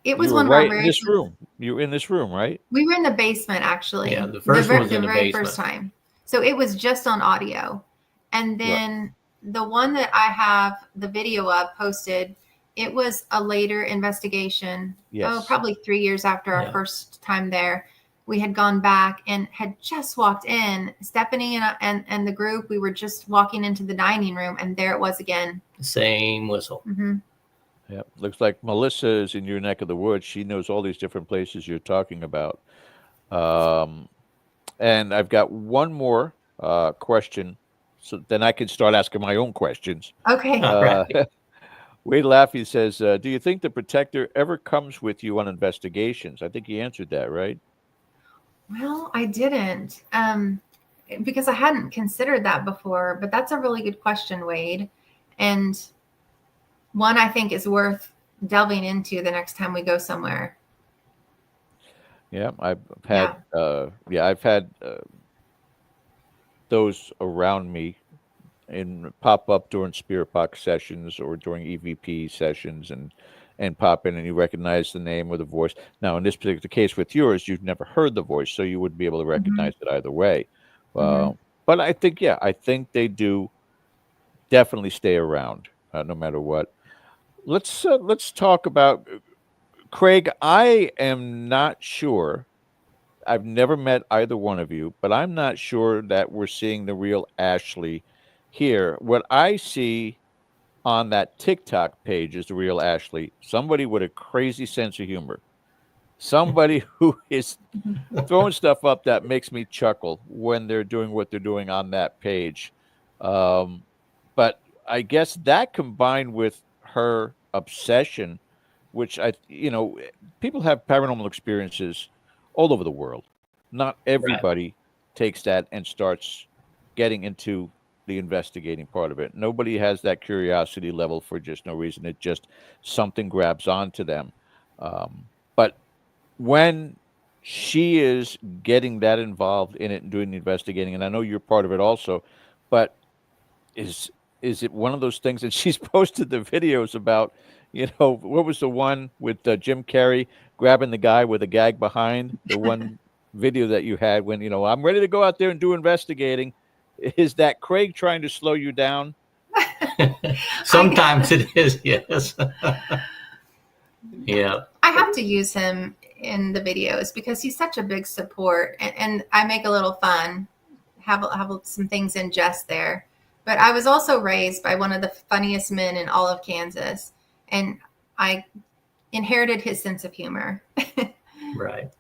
it was one of our very this room. You were in this room, right? We were in the basement, actually. Yeah, the first one was in the very basement. first time. So it was just on audio. And then the one that I have the video of posted, it was a later investigation. Yes. Oh, probably 3 years after our first time there. We had gone back and had just walked in. Stephanie and the group, we were just walking into the dining room, and there it was again. Same whistle. Mm-hmm. Yeah, looks like Melissa is in your neck of the woods. She knows all these different places you're talking about. And I've got one more question, so then I can start asking my own questions. Okay. Wade Laffey says, do you think the protector ever comes with you on investigations? I think he answered that, right? Well, I didn't, because I hadn't considered that before, but that's a really good question, Wade. And one I think is worth delving into the next time we go somewhere. Yeah, I've had, I've had those around me and pop up during Spirit Box sessions or during EVP sessions and pop in, and you recognize the name or the voice. Now, in this particular case with yours, you've never heard the voice, so you wouldn't be able to recognize it either way. But I think they do definitely stay around no matter what. Let's talk about Craig, I am not sure. I've never met either one of you, but I'm not sure that we're seeing the real Ashley here. What I see on that TikTok page is the real Ashley. Somebody with a crazy sense of humor. Somebody who is throwing stuff up that makes me chuckle when they're doing what they're doing on that page. But I guess that combined with her obsession, which people have paranormal experiences all over the world. Not Right. everybody takes that and starts getting into the investigating part of it. Nobody has that curiosity level for just no reason. It just something grabs onto them. But when she is getting that involved in it and doing the investigating, and I know you're part of it also, but is it one of those things that she's posted the videos about? What was the one with Jim Carrey grabbing the guy with a gag behind? The one video that you had when I'm ready to go out there and do investigating. Is that Craig trying to slow you down? Sometimes it is, yes. Yeah. I have to use him in the videos because he's such a big support, and I make a little fun, have some things in jest there. But I was also raised by one of the funniest men in all of Kansas, and I inherited his sense of humor. Right.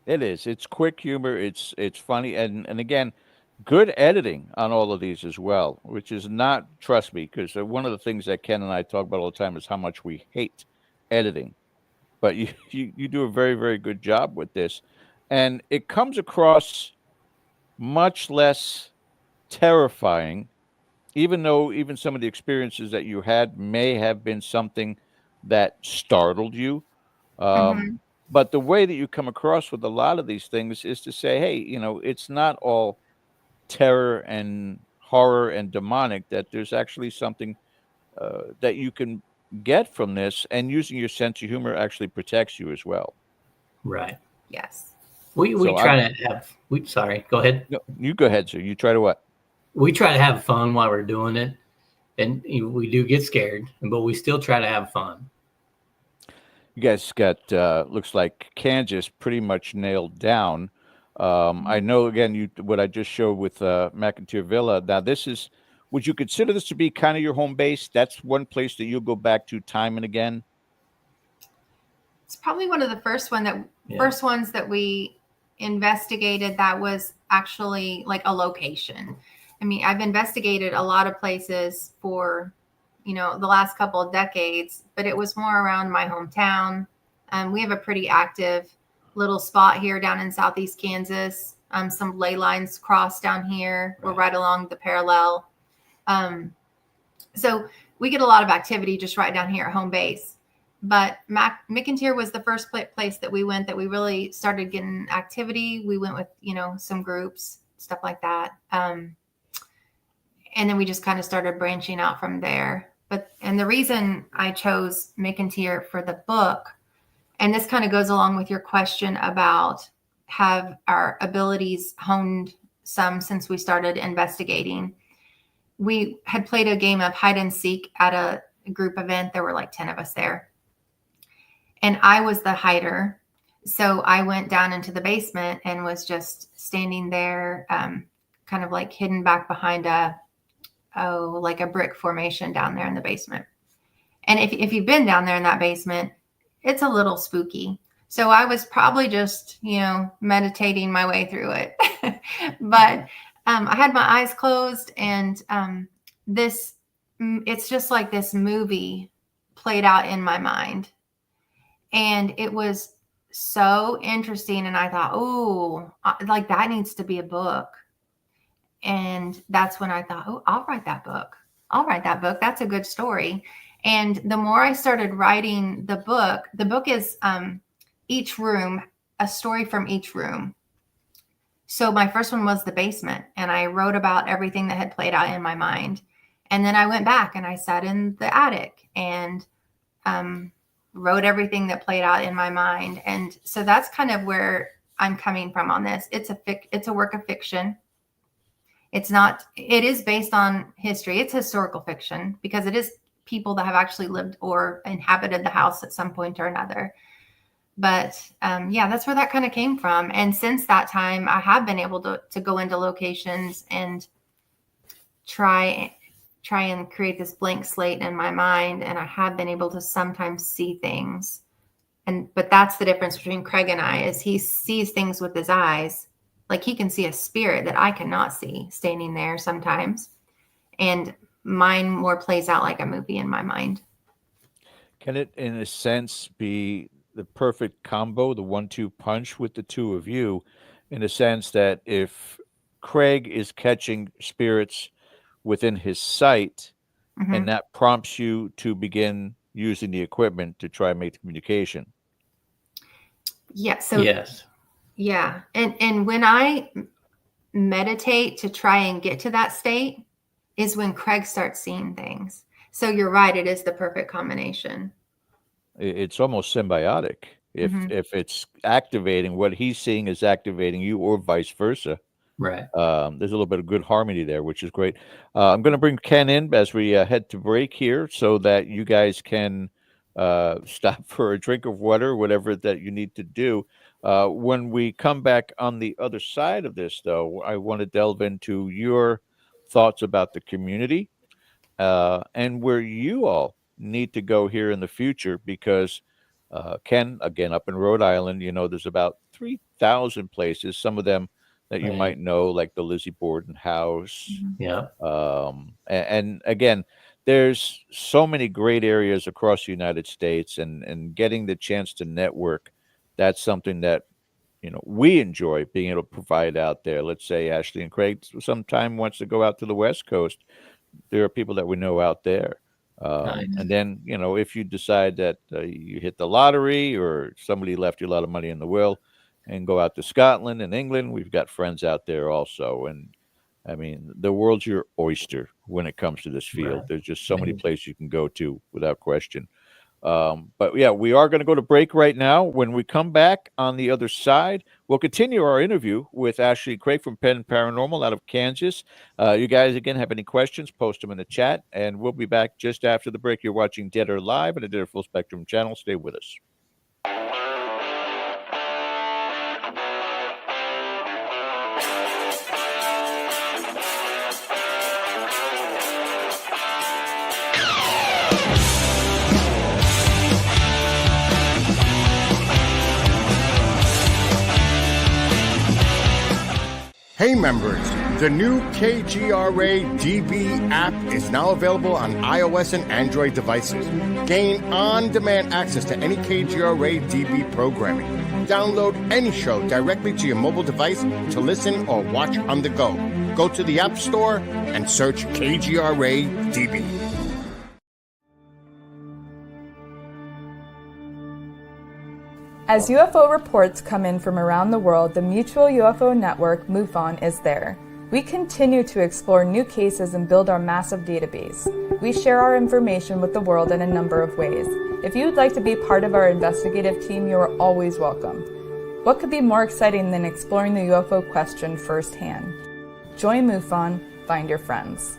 It is. It's quick humor. It's funny, and again, good editing on all of these as well, which is not, trust me, because one of the things that Ken and I talk about all the time is how much we hate editing. But you do a very, very good job with this, and it comes across much less terrifying, even though even some of the experiences that you had may have been something that startled you. Mhm. But the way that you come across with a lot of these things is to say, hey, it's not all terror and horror and demonic, that there's actually something that you can get from this, and using your sense of humor actually protects you as well. Right. Yes. We So try to have, sorry, go ahead. No, you go ahead, sir. You try to what? We try to have fun while we're doing it. And we do get scared, but we still try to have fun. You guys got, looks like Kansas pretty much nailed down. I know, again, what I just showed with McInteer Villa. Now, would you consider this to be kind of your home base? That's one place that you'll go back to time and again? It's probably one of the first Yeah. ones that we investigated that was actually like a location. I mean, I've investigated a lot of places for, the last couple of decades, but it was more around my hometown. We have a pretty active little spot here down in Southeast Kansas. Some ley lines cross down here. We're right along the parallel. So we get a lot of activity just right down here at home base. But McInteer was the first place that we went that we really started getting activity. We went with, some groups, stuff like that. And then we just kind of started branching out from there. And the reason I chose McInteer for the book, and this kind of goes along with your question about have our abilities honed some since we started investigating. We had played a game of hide and seek at a group event. There were like 10 of us there. And I was the hider. So I went down into the basement and was just standing there, kind of like hidden back behind like a brick formation down there in the basement. And if you've been down there in that basement, it's a little spooky. So I was probably just, meditating my way through it. But I had my eyes closed, and it's just like this movie played out in my mind. And it was so interesting. And I thought, oh, like that needs to be a book. And that's when I thought, oh, I'll write that book. That's a good story. And the more I started writing the book is each room, a story from each room. So my first one was the basement, and I wrote about everything that had played out in my mind. And then I went back and I sat in the attic and wrote everything that played out in my mind. And so that's kind of where I'm coming from on this. It's a work of fiction. It is based on history. It's historical fiction because it is people that have actually lived or inhabited the house at some point or another. But yeah, that's where that kind of came from. And since that time, I have been able to go into locations and try and create this blank slate in my mind. And I have been able to sometimes see things. But that's the difference between Craig and I, is he sees things with his eyes. Like he can see a spirit that I cannot see standing there sometimes. And mine more plays out like a movie in my mind. Can it, in a sense, be the perfect combo, the 1-2 punch with the two of you, in a sense that if Craig is catching spirits within his sight, Mm-hmm. and that prompts you to begin using the equipment to try and make the communication? Yeah. So Yes. yeah. And when I meditate to try and get to that state is when Craig starts seeing things. So you're right. It is the perfect combination. It's almost symbiotic. If it's activating, what he's seeing is activating you, or vice versa. Right. There's a little bit of good harmony there, which is great. I'm going to bring Ken in as we head to break here, so that you guys can stop for a drink of water, whatever that you need to do. When we come back on the other side of this, though, I want to delve into your thoughts about the community and where you all need to go here in the future, because Ken, again, up in Rhode Island, there's about 3,000 places, some of them that you Right. might know, like the Lizzie Borden House. Yeah. And again, there's so many great areas across the United States, and getting the chance to network, that's something that, we enjoy being able to provide out there. Let's say Ashley and Craig sometime wants to go out to the West Coast. There are people that we know out there. Nice. And then, if you decide that you hit the lottery, or somebody left you a lot of money in the will, and go out to Scotland and England, we've got friends out there also. And I mean, the world's your oyster when it comes to this field. Right. There's just so many places you can go to without question. But yeah, we are going to go to break right now. When we come back on the other side, we'll continue our interview with Ashley and Craig from Pen Paranormal out of Kansas. You guys, again, have any questions, post them in the chat, and we'll be back just after the break. You're watching Dead or Live on the Dead or Full Spectrum channel. Stay with us. Hey members, the new KGRA DB app is now available on iOS and Android devices. Gain on-demand access to any KGRA DB programming. Download any show directly to your mobile device to listen or watch on the go. Go to the App Store and search KGRA DB. As UFO reports come in from around the world, the Mutual UFO Network, MUFON, is there. We continue to explore new cases and build our massive database. We share our information with the world in a number of ways. If you would like to be part of our investigative team, you are always welcome. What could be more exciting than exploring the UFO question firsthand? Join MUFON, find your friends.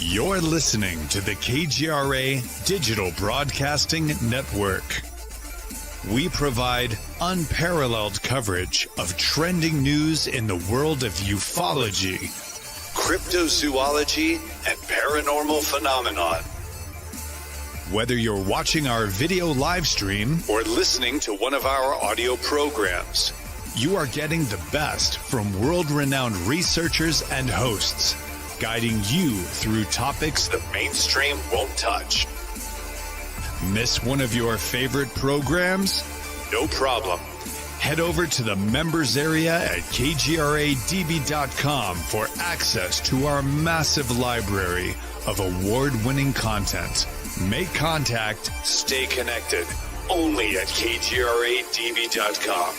You're listening to the KGRA Digital Broadcasting Network. We provide unparalleled coverage of trending news in the world of ufology, cryptozoology, and paranormal phenomenon. Whether you're watching our video live stream or listening to one of our audio programs, you are getting the best from world-renowned researchers and hosts, guiding you through topics the mainstream won't touch. Miss one of your favorite programs? No problem. Head over to the members area at kgradb.com for access to our massive library of award-winning content. Make contact, stay connected, only at kgradb.com.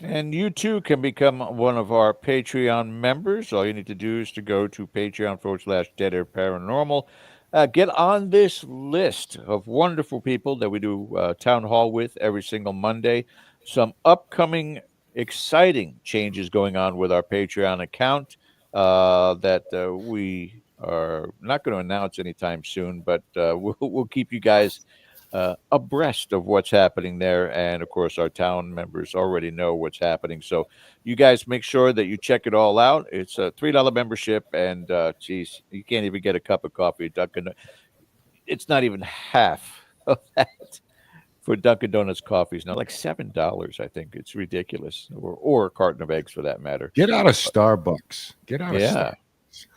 And you too can become one of our Patreon members. All you need to do is to go to Patreon/Dead Air Paranormal. Get on this list of wonderful people that we do town hall with every single Monday. Some upcoming exciting changes going on with our Patreon account that we are not going to announce anytime soon, but we'll keep you guys abreast of what's happening there. And of course, our town members already know what's happening. So you guys make sure that you check it all out. It's a $3 membership, and geez, you can't even get a cup of coffee at Dunkin'. It's not even half of that for Dunkin' Donuts coffees now, like $7. I think it's ridiculous, or a carton of eggs for that matter. Get out of Starbucks. Get out of Starbucks.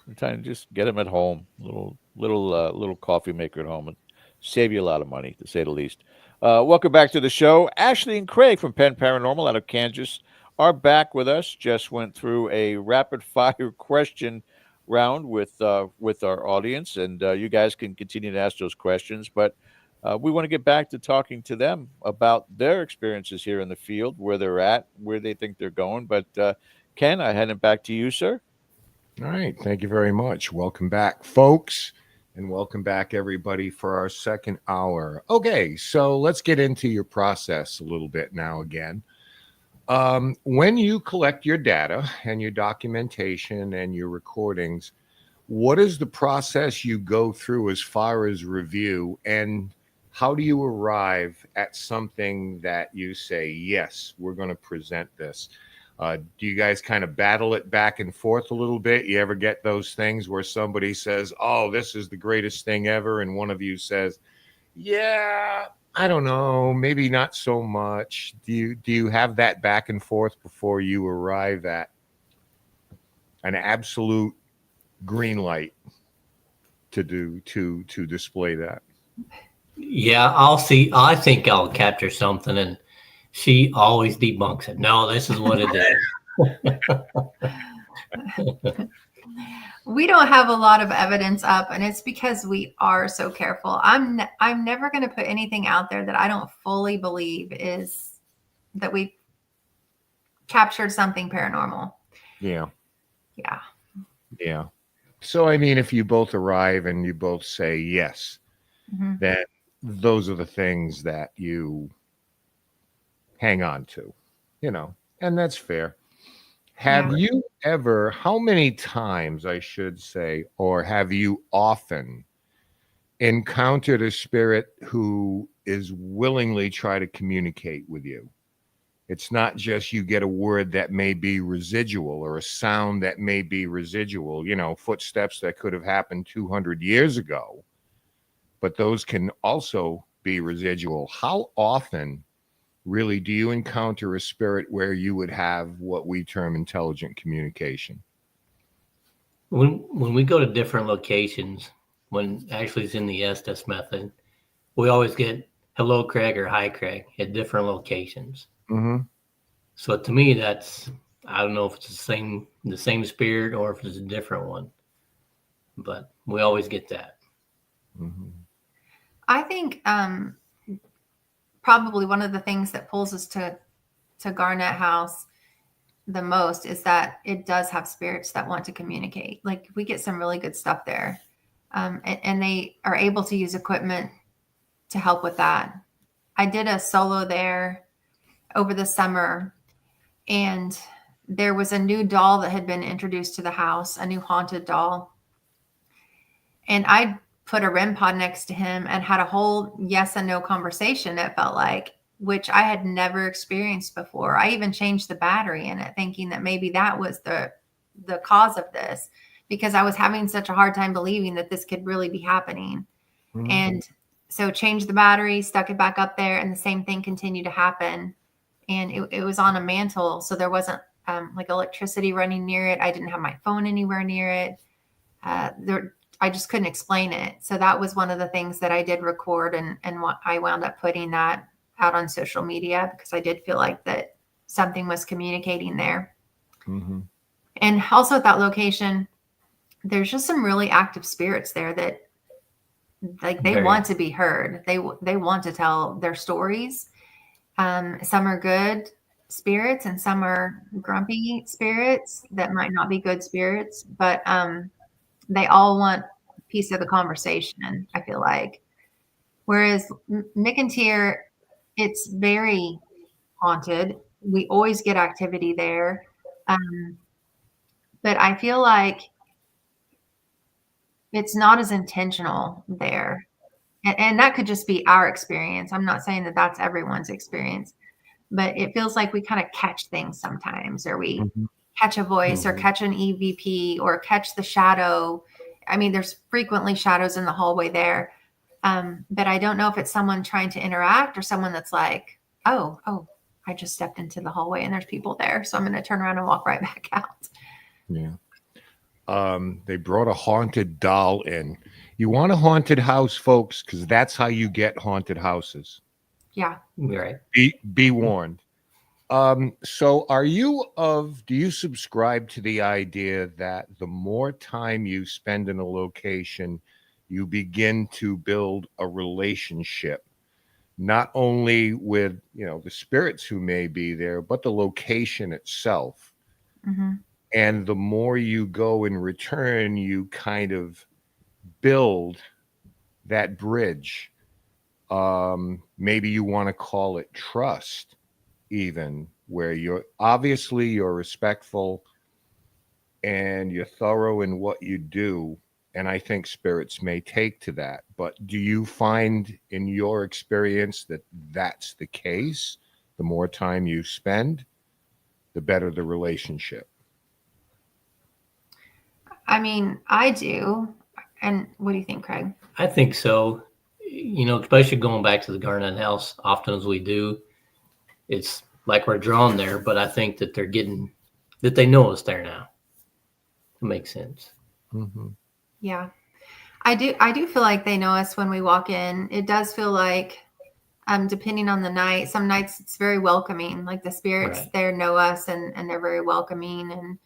Sometimes just get them at home. Little coffee maker at home. And save you a lot of money, to say the least. Welcome back to the show. Ashley and Craig from Pen Paranormal out of Kansas are back with us. Just went through a rapid-fire question round with our audience, and you guys can continue to ask those questions. But we want to get back to talking to them about their experiences here in the field, where they're at, where they think they're going. But Ken, I hand it back to you, sir. All right. Thank you very much. Welcome back, folks. And welcome back, everybody, for our second hour. Okay, so let's get into your process a little bit now again. When you collect your data and your documentation and your recordings, what is the process you go through as far as review, and how do you arrive at something that you say, yes, we're going to present this? Do you guys kind of battle it back and forth a little bit? You ever get those things where somebody says, oh, this is the greatest thing ever, and one of you says, yeah, I don't know, maybe not so much? Do you have that back and forth before you arrive at an absolute green light to display that? Yeah, I'll see. I think I'll capture something, and she always debunks it. No, this is what it is. We don't have a lot of evidence up, and it's because we are so careful. I'm never going to put anything out there that I don't fully believe is that we captured something paranormal. Yeah. Yeah. So, I mean, if you both arrive and you both say yes, then those are the things that you hang on to, and that's fair. Have you ever, how many times, I should say, or have you often encountered a spirit who is willingly try to communicate with you? It's not just you get a word that may be residual or a sound that may be residual, footsteps that could have happened 200 years ago, but those can also be residual. How often really do you encounter a spirit where you would have what we term intelligent communication? When we go to different locations, when actually it's in the Estes method, we always get hello, Craig, or hi, Craig at different locations. Mm-hmm. So to me, I don't know if it's the same spirit or if it's a different one, but we always get that. Mm-hmm. I think probably one of the things that pulls us to Garnett House the most is that it does have spirits that want to communicate. Like, we get some really good stuff there, and they are able to use equipment to help with that. I did a solo there over the summer, and there was a new doll that had been introduced to the house, a new haunted doll. And I put a REM pod next to him and had a whole yes and no conversation, it felt like, which I had never experienced before. I even changed the battery in it, thinking that maybe that was the cause of this, because I was having such a hard time believing that this could really be happening. Mm-hmm. And so changed the battery, stuck it back up there, and the same thing continued to happen. And it was on a mantle, so there wasn't like electricity running near it. I didn't have my phone anywhere near it. I just couldn't explain it. So that was one of the things that I did record, and I wound up putting that out on social media because I did feel like that something was communicating there. Mm-hmm. And also at that location, there's just some really active spirits there that, like, they want to be heard. They want to tell their stories. Some are good spirits and some are grumpy spirits that might not be good spirits, but they all want a piece of the conversation, I feel like. Whereas McInteer, it's very haunted. We always get activity there. But I feel like it's not as intentional there. And that could just be our experience. I'm not saying that that's everyone's experience, but it feels like we kind of catch things sometimes, or we catch a voice or catch an EVP or catch the shadow. I mean, there's frequently shadows in the hallway there. But I don't know if it's someone trying to interact or someone that's like, oh, I just stepped into the hallway and there's people there, so I'm going to turn around and walk right back out. Yeah. They brought a haunted doll in. You want a haunted house, folks, because that's how you get haunted houses. Yeah. Right. Be warned. So do you subscribe to the idea that the more time you spend in a location, you begin to build a relationship, not only with, the spirits who may be there, but the location itself. Mm-hmm. And the more you go in return, you kind of build that bridge. Maybe you want to call it trust, even, where you're respectful and you're thorough in what you do. And I think spirits may take to that. But do you find in your experience that that's the case? The more time you spend, the better the relationship. I mean, I do. And what do you think, Craig? I think so. Especially going back to the Garnett House, often as we do, it's like we're drawn there, but I think that they know us there now. It makes sense. Mm-hmm. Yeah, I do feel like they know us when we walk in. It does feel like, depending on the night, some nights it's very welcoming. Like the spirits there know us and they're very welcoming.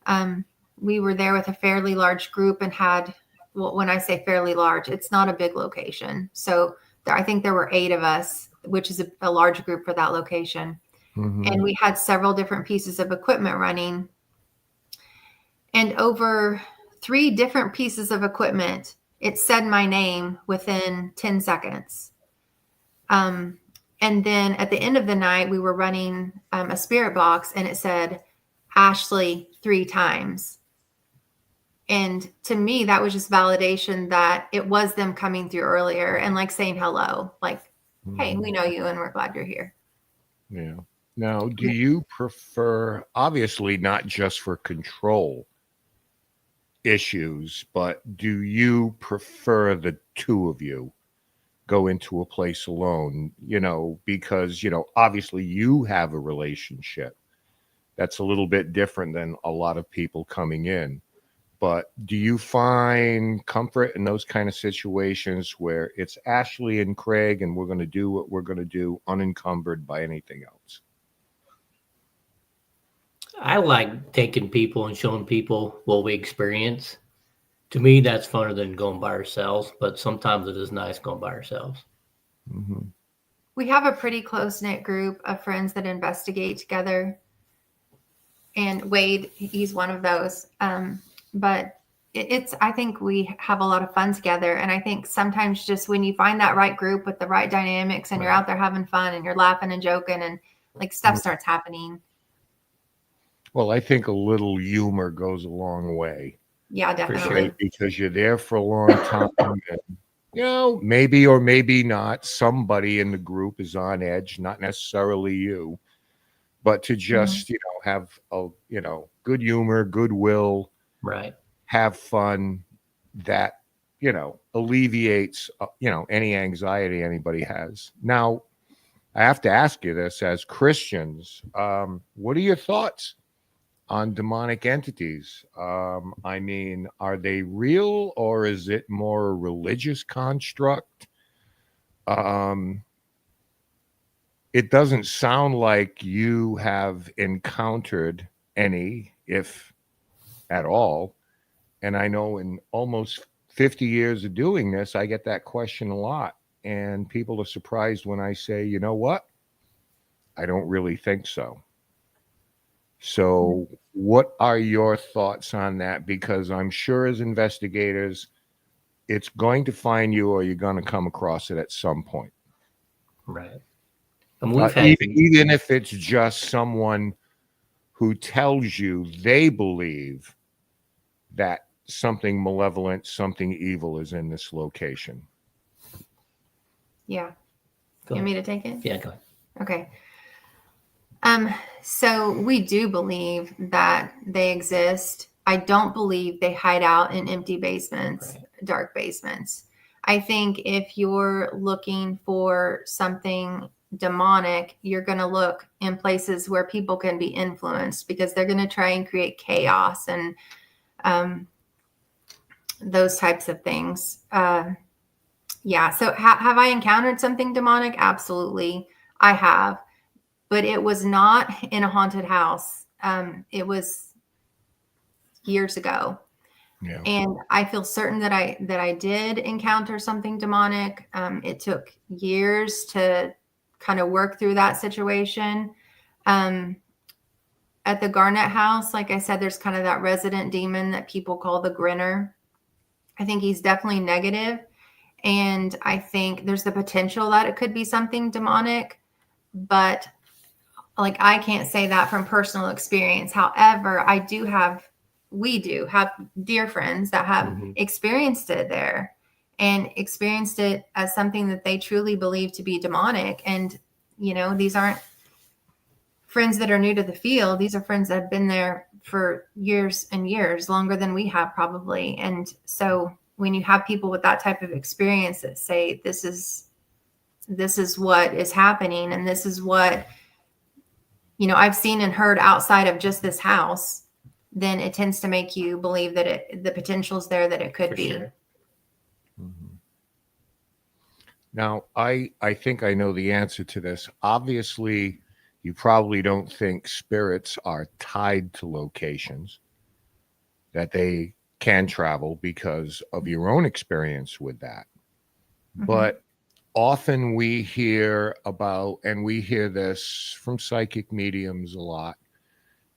And we were there with a fairly large group and had, well, when I say fairly large, it's not a big location. So I think there were 8 of us, which is a large group for that location. Mm-hmm. And we had several different pieces of equipment running. And over 3 different pieces of equipment, it said my name within 10 seconds. And then at the end of the night, we were running a spirit box and it said Ashley 3 times. And to me, that was just validation that it was them coming through earlier and like saying hello, like, hey, we know you and we're glad you're here. Yeah. Now, do you prefer, obviously not just for control issues, but do you prefer the two of you go into a place alone? Because, obviously you have a relationship that's a little bit different than a lot of people coming in. But do you find comfort in those kind of situations where it's Ashley and Craig and we're going to do what we're going to do unencumbered by anything else? I like taking people and showing people what we experience. To me, that's funner than going by ourselves, but sometimes it is nice going by ourselves. Mm-hmm. We have a pretty close-knit group of friends that investigate together. And Wade, he's one of those. But I think we have a lot of fun together. And I think sometimes just when you find that right group with the right dynamics and you're out there having fun and you're laughing and joking and like stuff starts happening. Well, I think a little humor goes a long way. Yeah, definitely. Right? Because you're there for a long time. And, maybe or maybe not, somebody in the group is on edge, not necessarily you. But to just, have a, good humor, goodwill, right, have fun, that, alleviates, any anxiety anybody has. Now, I have to ask you this as Christians, what are your thoughts on demonic entities? I mean, are they real or is it more a religious construct? It doesn't sound like you have encountered any, if at all. And I know in almost 50 years of doing this, I get that question a lot. And people are surprised when I say, you know what? I don't really think so. So what are your thoughts on that? Because I'm sure as investigators, it's going to find you or you're going to come across it at some point. Right. And we've had even if it's just someone who tells you they believe that something malevolent, something evil is in this location. Yeah. You want me to take it? Yeah, go ahead. Okay. So we do believe that they exist. I don't believe they hide out in empty basements, dark basements. I think if you're looking for something demonic, you're going to look in places where people can be influenced because they're going to try and create chaos and those types of things. Yeah. So have I encountered something demonic? Absolutely. I have, but it was not in a haunted house. It was years ago. Yeah. And I feel certain that I did encounter something demonic. It took years to kind of work through that situation. At the Garnett house, like I said, there's kind of that resident demon that people call the grinner. I think he's definitely negative. And I think there's the potential that it could be something demonic, but like, I can't say that from personal experience. However, we do have dear friends that have experienced it there and experienced it as something that they truly believe to be demonic. And, these aren't friends that are new to the field. These are friends that have been there for years and years, longer than we have probably. And so when you have people with that type of experience that say, this is what is happening, and this is what, I've seen and heard outside of just this house, then it tends to make you believe that the potential is there, that it could be. Sure. Mm-hmm. Now, I think I know the answer to this. Obviously, you probably don't think spirits are tied to locations, that they can travel because of your own experience with that. Mm-hmm. But often we hear about, and we hear this from psychic mediums a lot,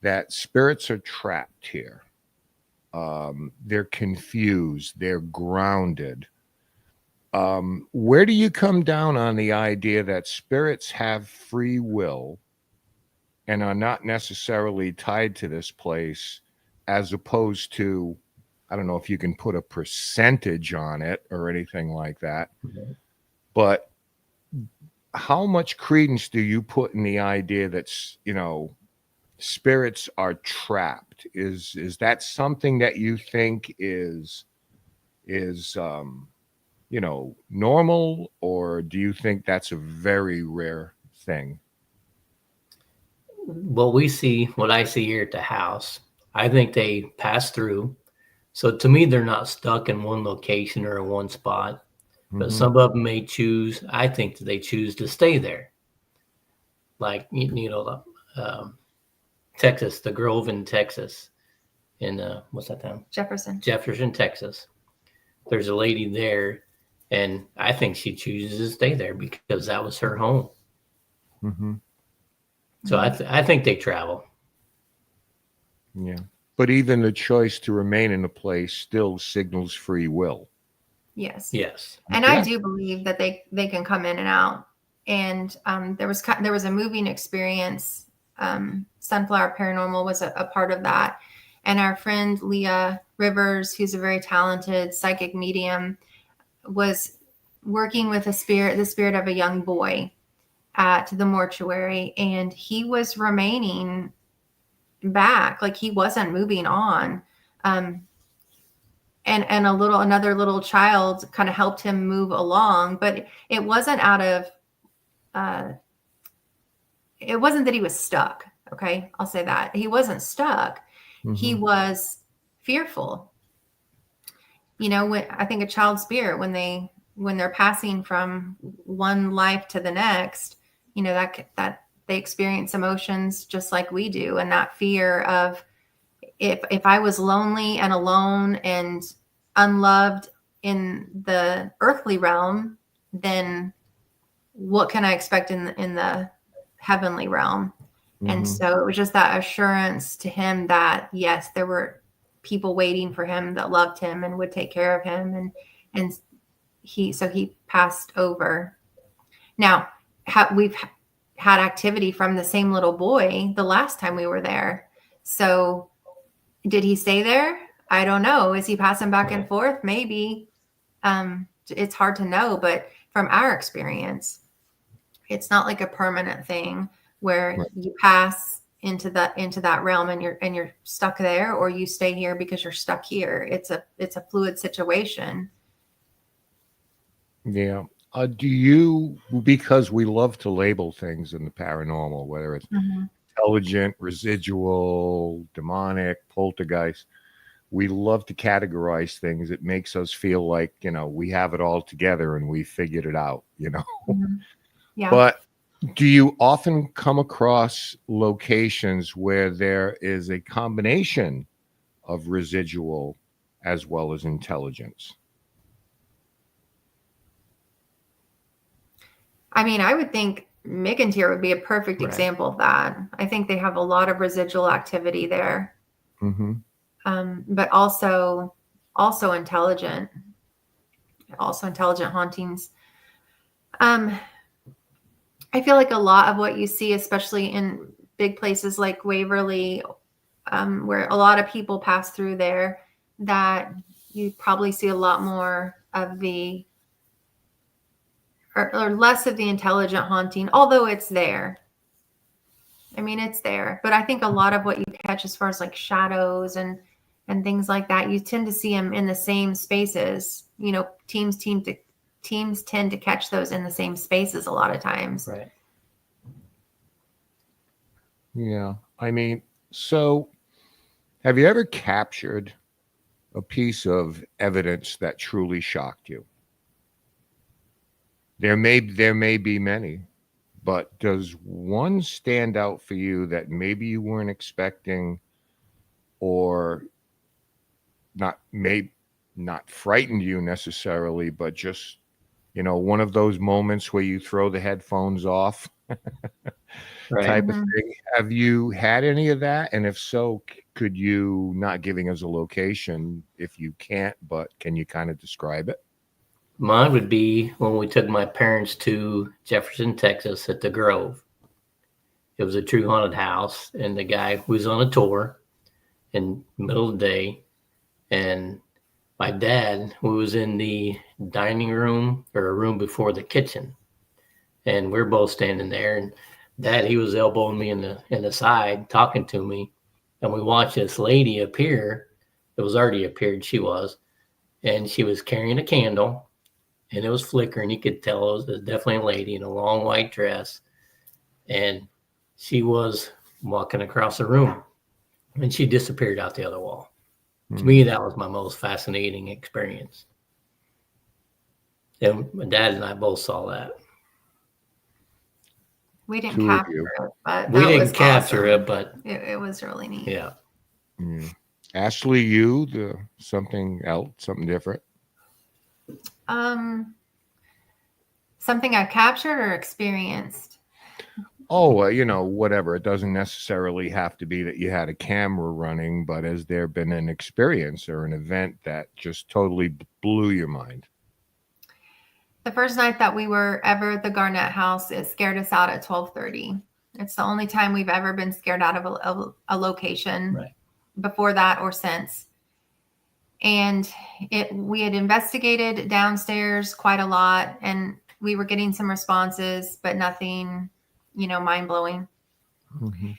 that spirits are trapped here. They're confused. They're grounded. Where do you come down on the idea that spirits have free will and are not necessarily tied to this place, as opposed to, I don't know if you can put a percentage on it or anything like that, but how much credence do you put in the idea that's, spirits are trapped? Is that something that you think is normal, or do you think that's a very rare thing? What I see here at the house, I think they pass through. So to me, they're not stuck in one location or in one spot, but Mhm. some of them may choose. I think that they choose to stay there. Like, Texas, the Grove in Texas, in what's that town? Jefferson, Texas. There's a lady there, and I think she chooses to stay there because that was her home. Mm-hmm. So I think they travel. Yeah. But even the choice to remain in a place still signals free will. Yes. And Yeah. I do believe that they can come in and out. And there was a moving experience. Sunflower Paranormal was a part of that. And our friend Leah Rivers, who's a very talented psychic medium, was working with the spirit of a young boy at the mortuary, and he was remaining back, like he wasn't moving on. And another little child kind of helped him move along, but it wasn't it wasn't that he was stuck. Okay. I'll say that he wasn't stuck. Mm-hmm. He was fearful. When I think a child's spirit, when they're passing from one life to the next, that they experience emotions just like we do. And that fear of, if I was lonely and alone and unloved in the earthly realm, then what can I expect in the heavenly realm? Mm-hmm. And so it was just that assurance to him that, yes, there were people waiting for him that loved him and would take care of him. And he passed over. Now, we've had activity from the same little boy the last time we were there. So did he stay there? I don't know. Is he passing back and forth? Maybe. It's hard to know, but from our experience, it's not like a permanent thing where you pass into that realm and you're stuck there, or you stay here because you're stuck here. It's a fluid situation. Yeah. Do you, because we love to label things in the paranormal, whether it's intelligent, residual, demonic, poltergeist, we love to categorize things. It makes us feel like, we have it all together and we figured it out, Mm-hmm. Yeah. But do you often come across locations where there is a combination of residual as well as intelligence? I mean, I would think McInteer would be a perfect example of that. I think they have a lot of residual activity there. Mm-hmm. But also intelligent hauntings. I feel like a lot of what you see, especially in big places like Waverly, where a lot of people pass through there, that you probably see a lot more of the, or less of the intelligent haunting, although it's there. I mean, it's there, but I think a lot of what you catch as far as like shadows and things like that, you tend to see them in the same spaces. Teams tend to catch those in the same spaces a lot of times. Right. Yeah. I mean, so have you ever captured a piece of evidence that truly shocked you? There may be many, but does one stand out for you that maybe you weren't expecting, or not frightened you necessarily, but just, one of those moments where you throw the headphones off type of thing? Have you had any of that? And if so, could you, not giving us a location if you can't, but can you kind of describe it? Mine would be when we took my parents to Jefferson, Texas at the Grove. It was a true haunted house, and the guy was on a tour in the middle of the day, and my dad was in the dining room, or a room before the kitchen, And we're both standing there, and Dad, he was elbowing me in the side, talking to me. And we watched this lady appear. It was already appeared, and she was carrying a candle, and it was flickering. You could tell it was definitely a lady in a long white dress. And she was walking across the room, and she disappeared out the other wall. To me, that was my most fascinating experience. And my dad and I both saw that. We didn't Two of capture you. it, but We that didn't was capture awesome. it, but It was really neat. yeah. Ashley, something else, something different? Something I captured or experienced. Oh, whatever. It doesn't necessarily have to be that you had a camera running, but has there been an experience or an event that just totally blew your mind? The first night that we were ever at the Garnett house, it scared us out at 12:30. It's the only time we've ever been scared out of a location Right. before that or since. And we had investigated downstairs quite a lot, and we were getting some responses, but nothing, mind-blowing. Mm-hmm.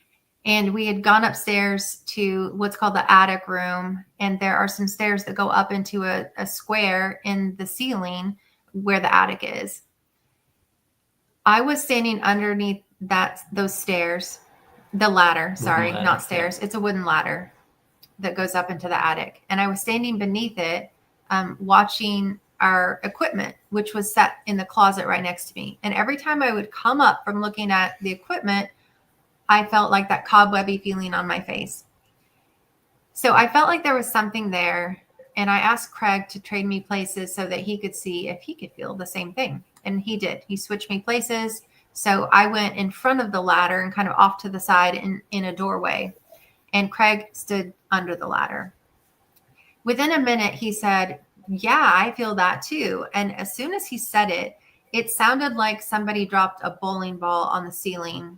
And we had gone upstairs to what's called the attic room, and there are some stairs that go up into a square in the ceiling where the attic is. I was standing underneath those stairs, the ladder, sorry, ladder, not stairs. It's a wooden ladder that goes up into the attic. And I was standing beneath it, watching our equipment, which was set in the closet right next to me. And every time I would come up from looking at the equipment, I felt like that cobwebby feeling on my face. So I felt like there was something there. And I asked Craig to trade me places so that he could see if he could feel the same thing. And he did. He switched me places. So I went in front of the ladder and kind of off to the side in a doorway. And Craig stood under the ladder. Within a minute, he said, "Yeah, I feel that too." And as soon as he said it, it sounded like somebody dropped a bowling ball on the ceiling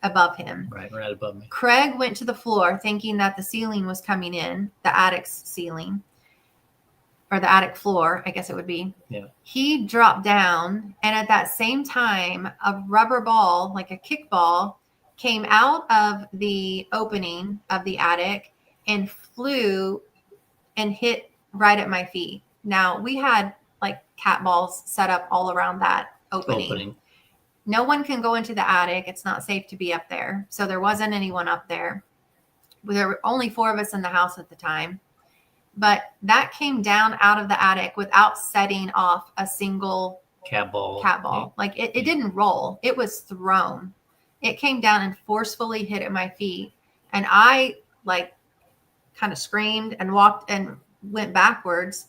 above him. Right above me. Craig went to the floor thinking that the ceiling was coming in, the attic's ceiling, or the attic floor, I guess it would be. Yeah. He dropped down, and at that same time, a rubber ball, like a kickball, came out of the opening of the attic and flew and hit right at my feet. Now, we had like cat balls set up all around that opening. No one can go into the attic. It's not safe to be up there. So there wasn't anyone up there. There were only 4 of us in the house at the time. But that came down out of the attic without setting off a single cat ball. Yeah. Like it didn't roll. It was thrown. It came down and forcefully hit at my feet. And I kind of screamed and walked and went backwards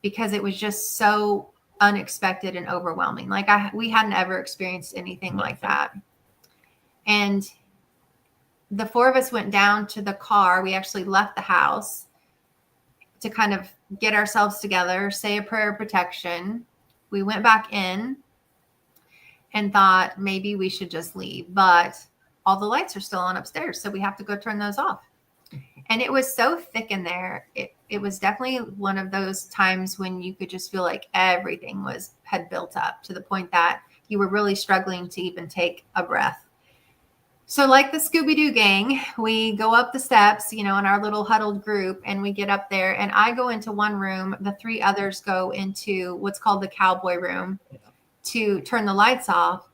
because it was just so unexpected and overwhelming. We hadn't ever experienced anything like that. And the 4 of us went down to the car. We actually left the house to kind of get ourselves together, say a prayer of protection. We went back in and thought maybe we should just leave, but all the lights are still on upstairs, so we have to go turn those off. And it was so thick in there. It was definitely one of those times when you could just feel like everything had built up to the point that you were really struggling to even take a breath. So like the Scooby-Doo gang, we go up the steps, in our little huddled group, and we get up there, and I go into one room. The 3 others go into what's called the cowboy room to turn the lights off.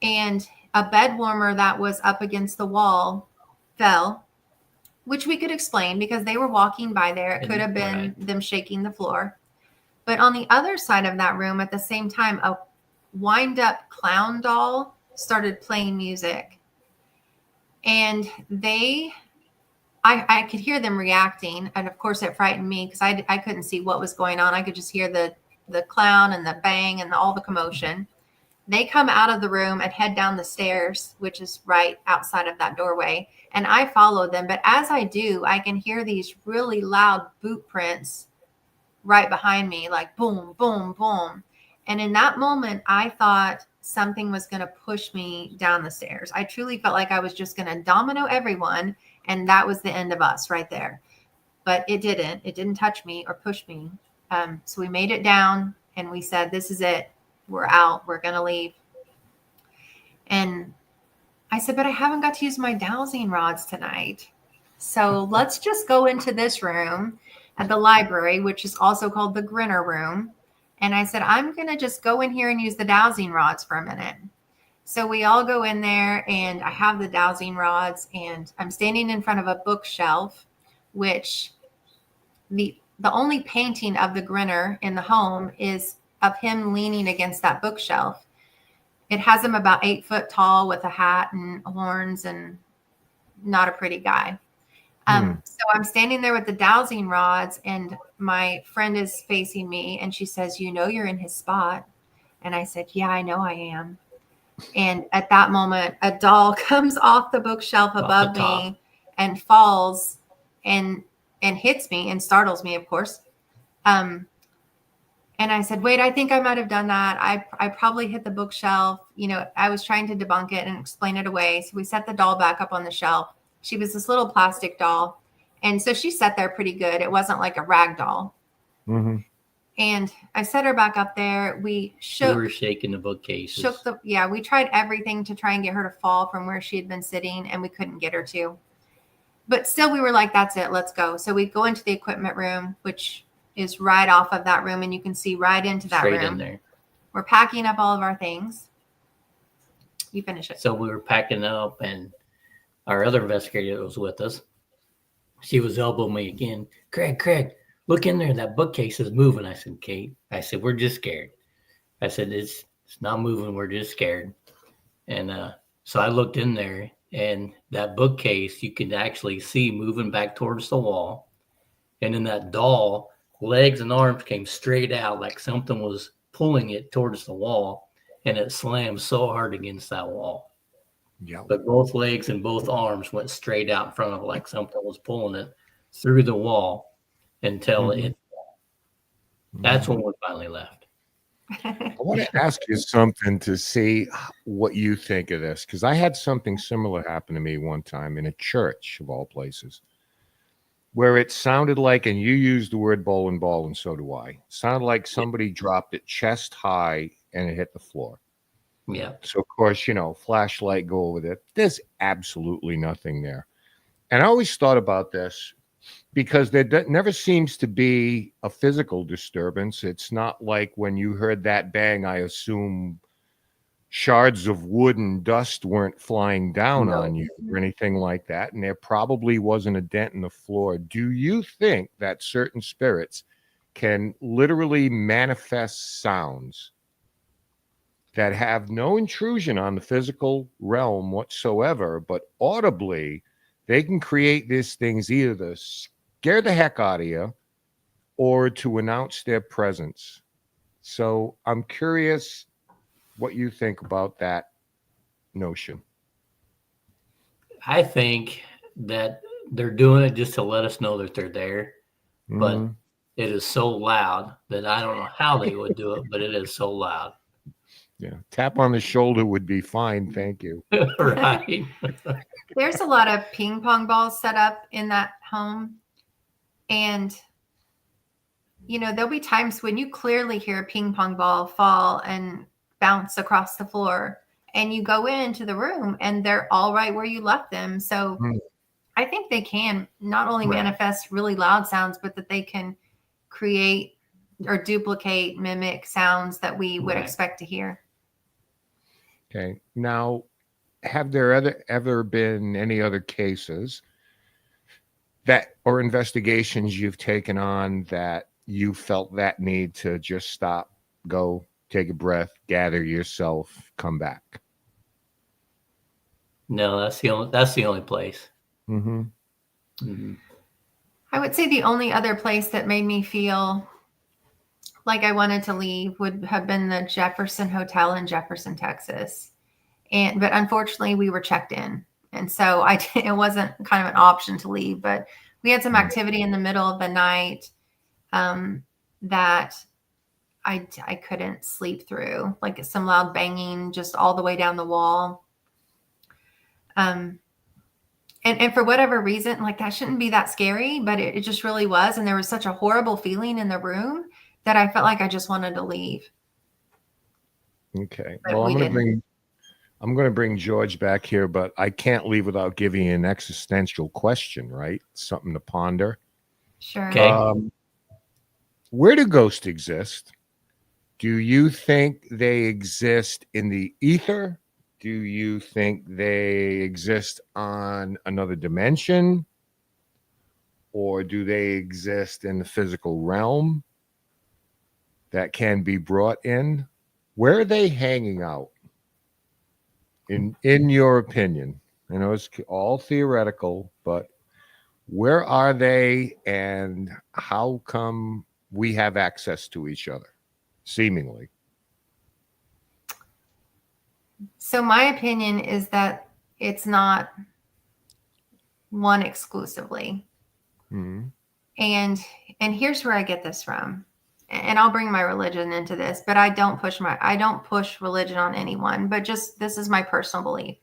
And a bed warmer that was up against the wall fell, which we could explain because they were walking by there. It could have been them shaking the floor. But on the other side of that room, at the same time, a wind-up clown doll started playing music. And I could hear them reacting. And of course it frightened me because I couldn't see what was going on. I could just hear the clown and the bang and all the commotion. They come out of the room and head down the stairs, which is right outside of that doorway. And I follow them. But as I do, I can hear these really loud boot prints right behind me, like boom, boom, boom. And in that moment, I thought something was going to push me down the stairs. I truly felt like I was just going to domino everyone. And that was the end of us right there. But it didn't. It didn't touch me or push me. So we made it down and we said, this is it. we're out. We're going to leave. And I said, but I haven't got to use my dowsing rods tonight. So let's just go into this room at the library, which is also called the Grinner room. And I said, I'm going to just go in here and use the dowsing rods for a minute. So we all go in there, and I have the dowsing rods, and I'm standing in front of a bookshelf, which the only painting of the Grinner in the home is of him leaning against that bookshelf. It has him about 8 foot tall with a hat and horns, and not a pretty guy. So I'm standing there with the dowsing rods, and my friend is facing me, and she says, you know, you're in his spot. And I said, yeah, I know I am. And at that moment, a doll comes off the bookshelf above me and falls and hits me and startles me, of course. And I said, wait, I think I might have done that. I probably hit the bookshelf. You know, I was trying to debunk it and explain it away. So we set the doll back up on the shelf. She was this little plastic doll. And so she sat there pretty good. It wasn't like a rag doll. Mm-hmm. And I set her back up there. We were shaking the bookcases. We tried everything to try and get her to fall from where she had been sitting, and we couldn't get her to. But still, we were like, that's it. Let's go. So we go into the equipment room, which is right off of that room, and you can see right into that Straight room. in there. We're packing up all of our things. You finish it. So we were packing up, and our other investigator that was with us, she was elbowing me again. Craig, look in there. That bookcase is moving. I said, Kate, we're just scared. I said, it's not moving. We're just scared. And so I looked in there, and that bookcase you can actually see moving back towards the wall. And in that doll, legs and arms came straight out like something was pulling it towards the wall, and it slammed so hard against that wall. Yeah. But both legs and both arms went straight out in front of it like something was pulling it through the wall until it. That's when we finally left. I want to ask you something to see what you think of this, because I had something similar happen to me one time in a church, of all places, where it sounded like, and you used the word bowling ball, and so do I, sounded like somebody dropped it chest high and it hit the floor. Yeah. So, of course, you know, flashlight, go over there. There's absolutely nothing there. And I always thought about this because there never seems to be a physical disturbance. It's not like when you heard that bang, I assume shards of wood and dust weren't flying down on you or anything like that. And there probably wasn't a dent in the floor. Do you think that certain spirits can literally manifest sounds that have no intrusion on the physical realm whatsoever, but audibly they can create these things either to scare the heck out of you or to announce their presence? So I'm curious what you think about that notion. I think that they're doing it just to let us know that they're there, but it is so loud that I don't know how they would do it, but it is so loud. Yeah, tap on the shoulder would be fine. Thank you. Right. There's a lot of ping pong balls set up in that home. And, you know, there'll be times when you clearly hear a ping pong ball fall and bounce across the floor. And you go into the room and they're all right where you left them. So I think they can not only manifest really loud sounds, but that they can create or duplicate, mimic sounds that we would expect to hear. Okay. Now, have there ever been any other cases that or investigations you've taken on that you felt that need to just stop, go, take a breath, gather yourself, come back? No, that's the only place. I would say the only other place that made me feel like I wanted to leave would have been the Jefferson Hotel in Jefferson, Texas. But unfortunately we were checked in. And so it wasn't kind of an option to leave, but we had some activity in the middle of the night that I couldn't sleep through, like some loud banging just all the way down the wall. And for whatever reason, like that shouldn't be that scary, but it just really was. And there was such a horrible feeling in the room that I felt like I just wanted to leave. Okay. But Well, we didn't. I'm going to bring George back here, but I can't leave without giving you an existential question, right? Something to ponder. Sure. Okay. Where do ghosts exist? Do you think they exist in the ether? Do you think they exist on another dimension? Or do they exist in the physical realm that can be brought in? Where are they hanging out? In your opinion? I know it's all theoretical, but where are they and how come we have access to each other, seemingly? So my opinion is that it's not one exclusively. Mm-hmm. And here's where I get this from. And I'll bring my religion into this, but I don't push religion on anyone, but just this is my personal belief.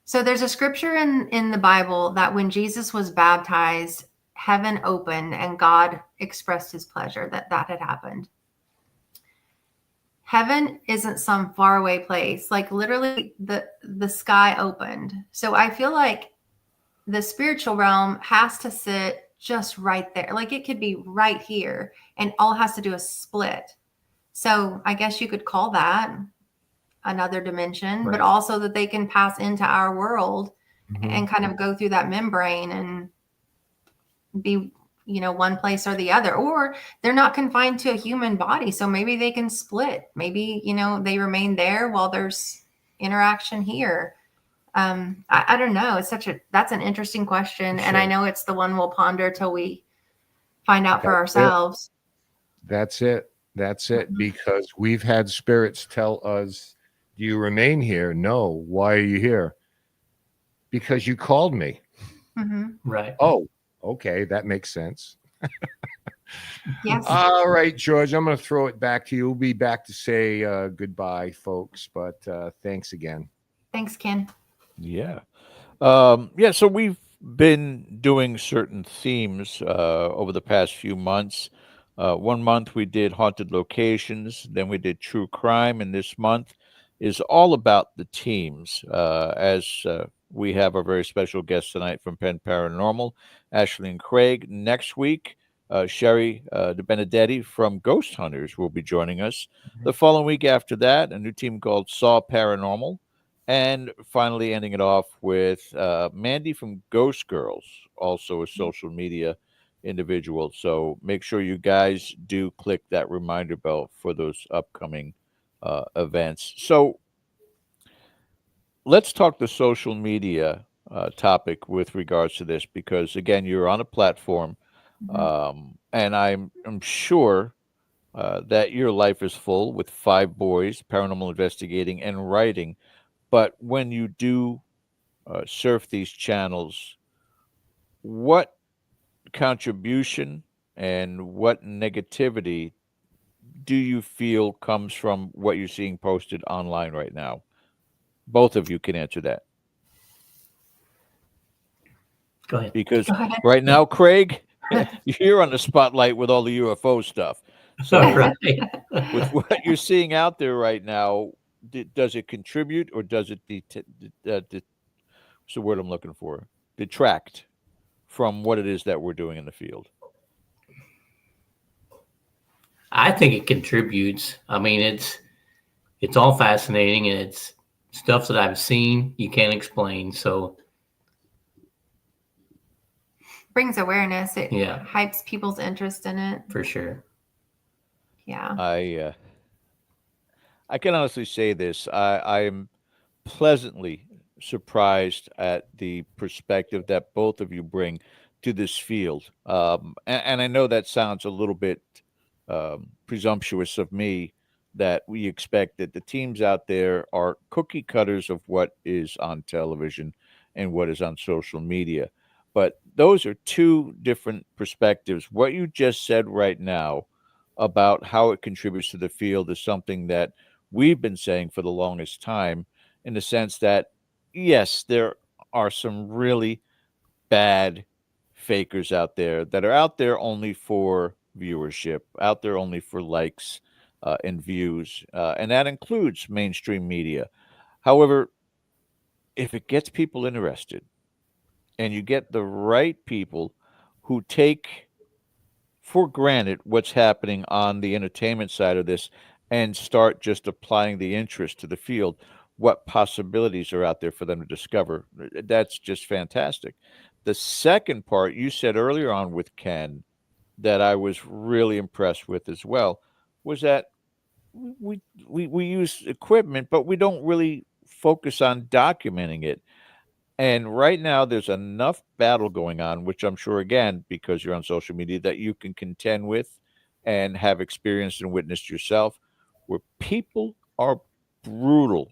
So there's a scripture in the Bible that when Jesus was baptized, heaven opened and God expressed his pleasure that had happened. Heaven isn't some faraway place. Like literally the sky opened. So I feel like the spiritual realm has to sit just right there. Like it could be right here and all it has to do is split. So I guess you could call that another dimension, but also that they can pass into our world and kind of go through that membrane and be, one place or the other, or they're not confined to a human body. So maybe they can split. Maybe, they remain there while there's interaction here. I don't know. That's an interesting question. Sure. And I know it's the one we'll ponder till we find out for ourselves. That's it. Because we've had spirits tell us, do you remain here? No. Why are you here? Because you called me. Mm-hmm. Right. Oh, okay. That makes sense. Yes. All right, George, I'm going to throw it back to you. We'll be back to say goodbye, folks. But thanks again. Thanks, Ken. Yeah. So we've been doing certain themes over the past few months. 1 month we did haunted locations, then we did true crime, and this month is all about the teams. As we have our very special guest tonight from Pen Paranormal, Ashley and Craig. Next week, Sherry De Benedetti from Ghost Hunters will be joining us. The following week after that, a new team called Saw Paranormal. And finally, ending it off with Mandy from Ghost Girls, also a social media individual. So make sure you guys do click that reminder bell for those upcoming events. So let's talk the social media topic with regards to this, because again, you're on a platform, and I'm sure that your life is full with 5 boys, paranormal investigating and writing. But when you do surf these channels, what contribution and what negativity do you feel comes from what you're seeing posted online right now? Both of you can answer that. Go ahead. Because right now, Craig, you're on the spotlight with all the UFO stuff. So with what you're seeing out there right now, does it contribute or does it what's the word I'm looking for? Detract from what it is that we're doing in the field? I think it contributes. I mean, it's all fascinating, and it's stuff that I've seen you can't explain. So Brings awareness. It Yeah. hypes people's interest in it. for sure. Yeah. I can honestly say this. I am pleasantly surprised at the perspective that both of you bring to this field. And I know that sounds a little bit presumptuous of me, that we expect that the teams out there are cookie cutters of what is on television and what is on social media. But those are two different perspectives. What you just said right now about how it contributes to the field is something that we've been saying for the longest time, in the sense that, yes, there are some really bad fakers out there that are out there only for viewership, out there only for likes, in views, and that includes mainstream media. However, if it gets people interested and you get the right people who take for granted what's happening on the entertainment side of this and start just applying the interest to the field, what possibilities are out there for them to discover, that's just fantastic. The second part you said earlier on with Ken that I was really impressed with as well was that we use equipment, but we don't really focus on documenting it. And right now, there's enough battle going on, which I'm sure, again, because you're on social media, that you can contend with and have experienced and witnessed yourself, where people are brutal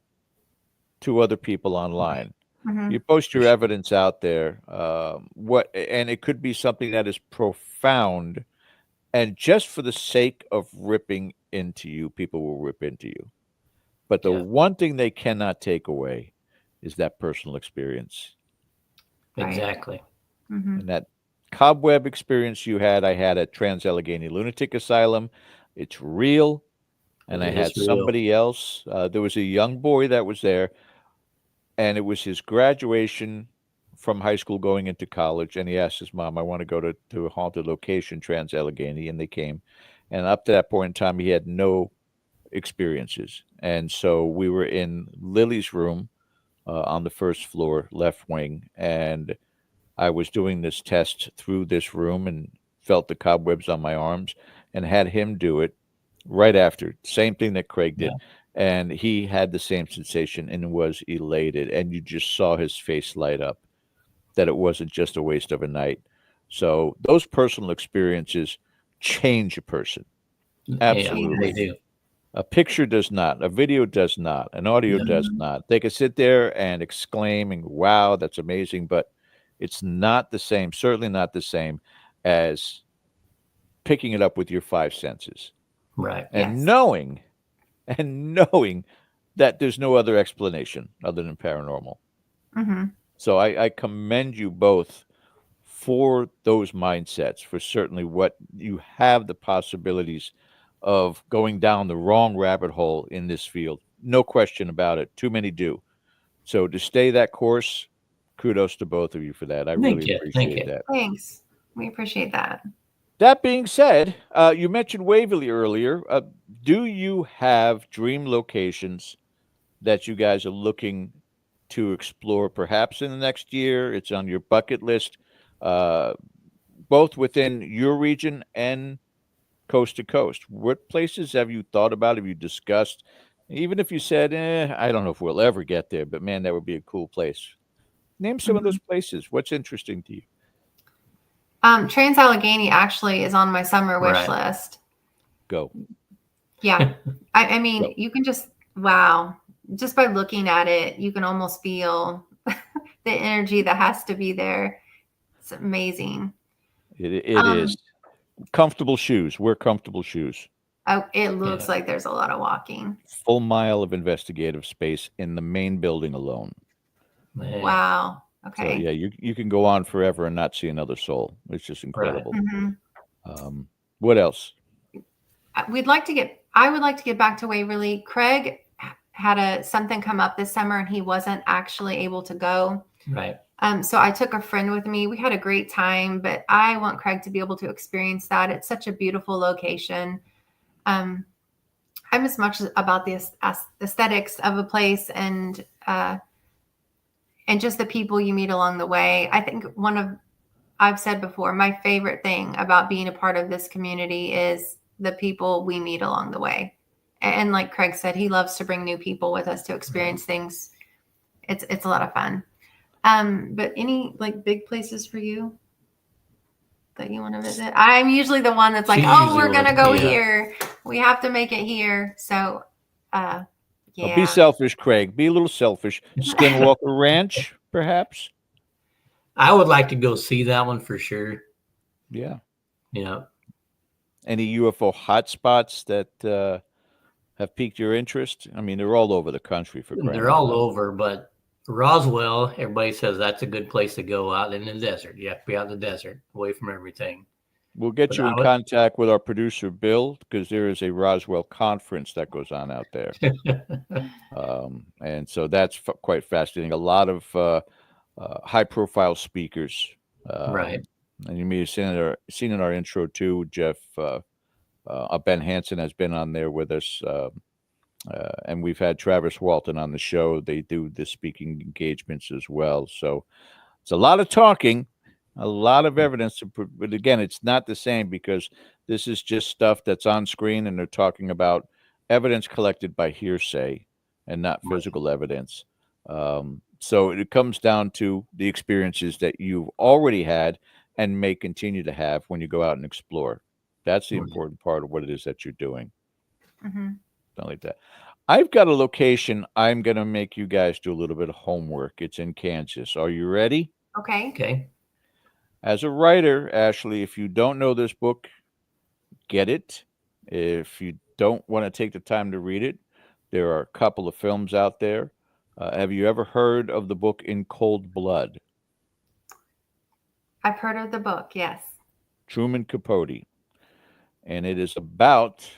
to other people online. Mhm. You post your evidence out there, and it could be something that is profound, and just for the sake of ripping into you, people will rip into you. But the one thing they cannot take away is that personal experience. Right. Exactly. Mhm. And that cobweb experience you had, I had at Trans-Allegheny Lunatic Asylum. It's real. And I It had is real. somebody else. There was a young boy that was there, and it was his graduation from high school going into college. And he asked his mom, I want to go to a haunted location, Trans-Allegheny. And they came. And up to that point in time, he had no experiences. And so we were in Lily's room on the first floor, left wing. And I was doing this test through this room and felt the cobwebs on my arms and had him do it right after. Same thing that Craig did. Yeah. And he had the same sensation and was elated. And you just saw his face light up, that it wasn't just a waste of a night. So those personal experiences change a person. Absolutely. Yeah, they do. A picture does not, a video does not, an audio does not. They could sit there and exclaim and wow, that's amazing, but it's not the same, certainly not the same as picking it up with your five senses Right. and Yes. knowing that there's no other explanation other than paranormal. Mhm. So I commend you both for those mindsets, for certainly what you have the possibilities of going down the wrong rabbit hole in this field. No question about it. Too many do. So to stay that course, kudos to both of you for that. I Thank really you. Thank appreciate you. that. Thanks. We appreciate that. That being said, you mentioned Waverly earlier. Do you have dream locations that you guys are looking to explore perhaps in the next year? It's on your bucket list, both within your region and coast to coast. What places have you thought about? Have you discussed? Even if you said, I don't know if we'll ever get there, but man, that would be a cool place. Name some of those places. What's interesting to you? Trans-Allegheny actually is on my summer wish Right. list. Go. Yeah. I mean, Go. you can just, wow, just by looking at it, you can almost feel the energy that has to be there. It's amazing. It is. Comfortable shoes. Wear comfortable shoes. Oh, it looks like there's a lot of walking. Full mile of investigative space in the main building alone. Man. Wow. So Okay. yeah, you can go on forever and not see another soul. It's just incredible. Mhm. What else? I would like to get back to Waverly. Craig had something come up this summer and he wasn't actually able to go. Right. So I took a friend with me. We had a great time, but I want Craig to be able to experience that. It's such a beautiful location. I'm as much about the aesthetics of a place and just the people you meet along the way. I think I've said before, my favorite thing about being a part of this community is the people we meet along the way. And like Craig said, he loves to bring new people with us to experience things. It's a lot of fun. But any like big places for you that you want to visit? I'm usually the one that's like, She's oh, usually we're going to one- go yeah. here. We have to make it here. So, yeah. Well, be selfish, Craig. Be a little selfish. Skinwalker Ranch, perhaps. I would like to go see that one for sure. Yeah. Yeah. Any UFO hotspots that have piqued your interest? I mean, they're all over the country for crying They're out all loud. over, but Roswell, everybody says that's a good place to go out in the desert. You have to be out in the desert, away from everything. We'll get But you in contact with our producer, Bill, because there is a Roswell conference that goes on out there. And so that's quite fascinating. A lot of high-profile speakers. Right. And you may have seen in our intro, too, Jeff, Ben Hansen has been on there with us. And we've had Travis Walton on the show. They do the speaking engagements as well. So it's a lot of talking, a lot of evidence. But again, it's not the same because this is just stuff that's on screen and they're talking about evidence collected by hearsay and not physical evidence. So it comes down to the experiences that you've already had and may continue to have when you go out and explore. That's the important part of what it is that you're doing. Something like that. I've got a location. I'm going to make you guys do a little bit of homework. It's in Kansas. Are you ready? Okay. Okay. As a writer, Ashley, if you don't know this book, get it. If you don't want to take the time to read it, there are a couple of films out there. Have you ever heard of the book In Cold Blood? I've heard of the book, yes. Truman Capote. And it is about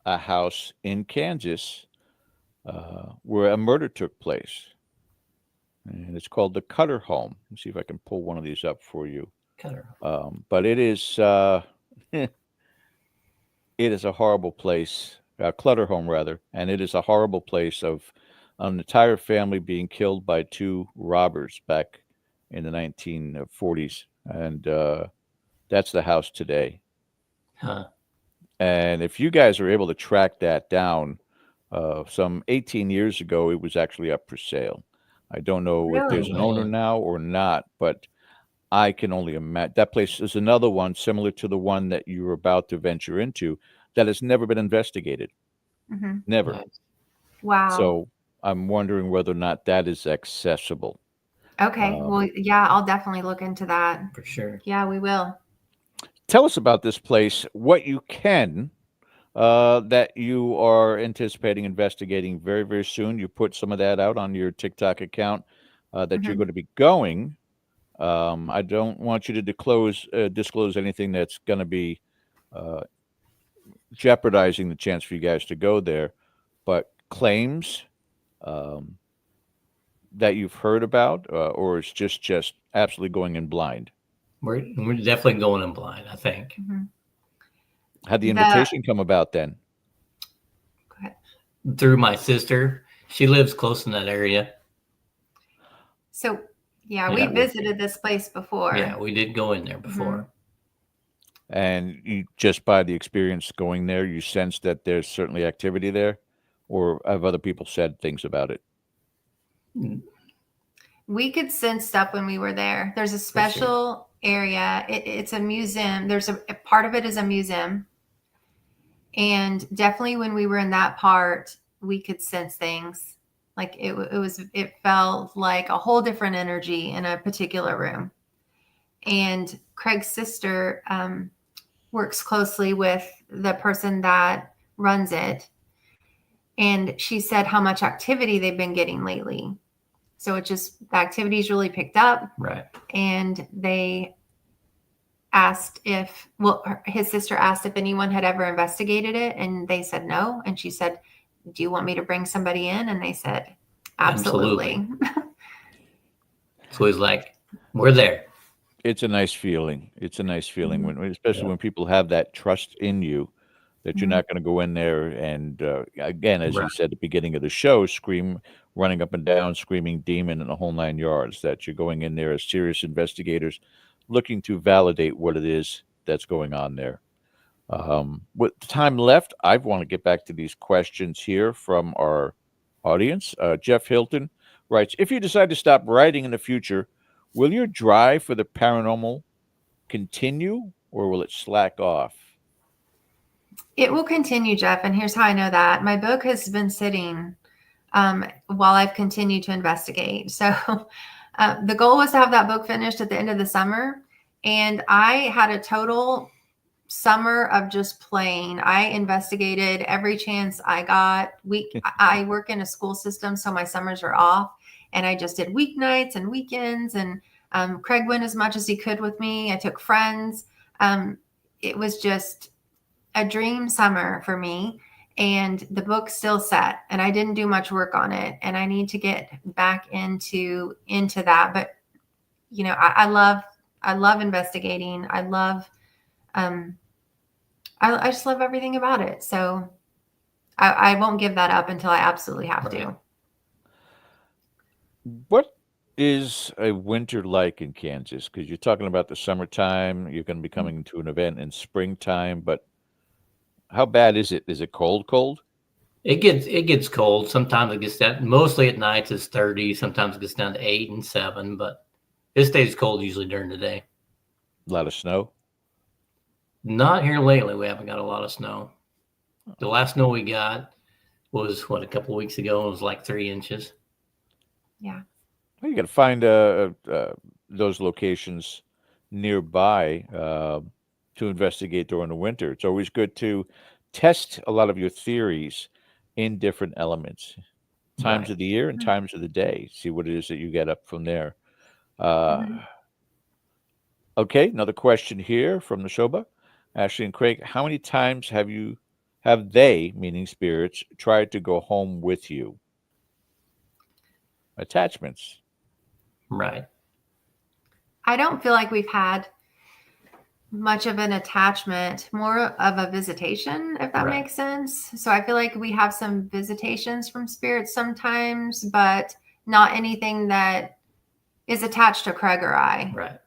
a house in Kansas where a murder took place. And it's called the Cutter Home. Let's see if I can pull one of these up for you. Cutter. But it is it is a horrible place, Clutter Home rather, and it is a horrible place of an entire family being killed by two robbers back in the 1940s, and that's the house today. Huh. And if you guys are able to track that down, some 18 years ago, it was actually up for sale. I don't know if there's an owner now or not, but I can only imagine. That place is another one similar to the one that you're about to venture into that has never been investigated. Never. Nice. Wow. So I'm wondering whether or not that is accessible. Okay. Well, yeah, I'll definitely look into that. For sure. Yeah, we will. Tell us about this place, what you can, that you are anticipating investigating very, very soon. You put some of that out on your TikTok account that you're going to be going. I don't want you to disclose anything that's going to be jeopardizing the chance for you guys to go there, but claims that you've heard about, or it's just absolutely going in blind. We're definitely going in blind, I think. How'd the invitation come about then? Go ahead. Through my sister. She lives close in that area. So, yeah, we visited this place before. Yeah, we did go in there before. And you just by the experience going there, you sense that there's certainly activity there, or have other people said things about it? We could sense stuff when we were there. There's a special area. It's a museum. There's a part of it is a museum. And definitely when we were in that part, we could sense things. Like it felt like a whole different energy in a particular room. And Craig's sister works closely with the person that runs it. And she said how much activity they've been getting lately. So the activity's really picked up. Right. And they asked his sister asked if anyone had ever investigated it. And they said no. And she said, do you want me to bring somebody in? And they said, absolutely. So he's like, we're there. It's a nice feeling. It's a nice feeling especially when people have that trust in you that you're not going to go in there and, again, as you said at the beginning of the show, running up and down, screaming demon and the whole 9 yards, that you're going in there as serious investigators looking to validate what it is that's going on there. With time left, I want to get back to these questions here from our audience. Jeff Hilton writes, if you decide to stop writing in the future, will your drive for the paranormal continue or will it slack off? It will continue, Jeff. And here's how I know that. My book has been sitting while I've continued to investigate. So the goal was to have that book finished at the end of the summer. And I had a total summer of just playing. I investigated every chance I got. I work in a school system, so my summers are off. And I just did weeknights and weekends. And Craig went as much as he could with me. I took friends. it was just a dream summer for me, and the book's still set, and I didn't do much work on it, and I need to get back into that. But you know, I love investigating. I love I just love everything about it. So I won't give that up until I absolutely have to. What is a winter like in Kansas? Because you're talking about the summertime, you're going to be coming to an event in springtime, but how bad is it? Is it cold, cold? It gets cold. Sometimes it gets down. Mostly at nights it's 30. Sometimes it gets down to 8 and 7, but it stays cold usually during the day. A lot of snow? Not here lately. We haven't got a lot of snow. The last snow we got was a couple of weeks ago. It was like 3 inches. Yeah. Well, you got to find those locations nearby to investigate during the winter. It's always good to test a lot of your theories in different elements, times Right. of the year and times of the day. See what it is that you get up from there. Okay, another question here from the Shoba. Ashley and Craig, how many times have they, meaning spirits, tried to go home with you? Attachments. Right. I don't feel like we've had much of an attachment, more of a visitation, if that makes sense. So I feel like we have some visitations from spirits sometimes, but not anything that is attached to Craig or I. Right.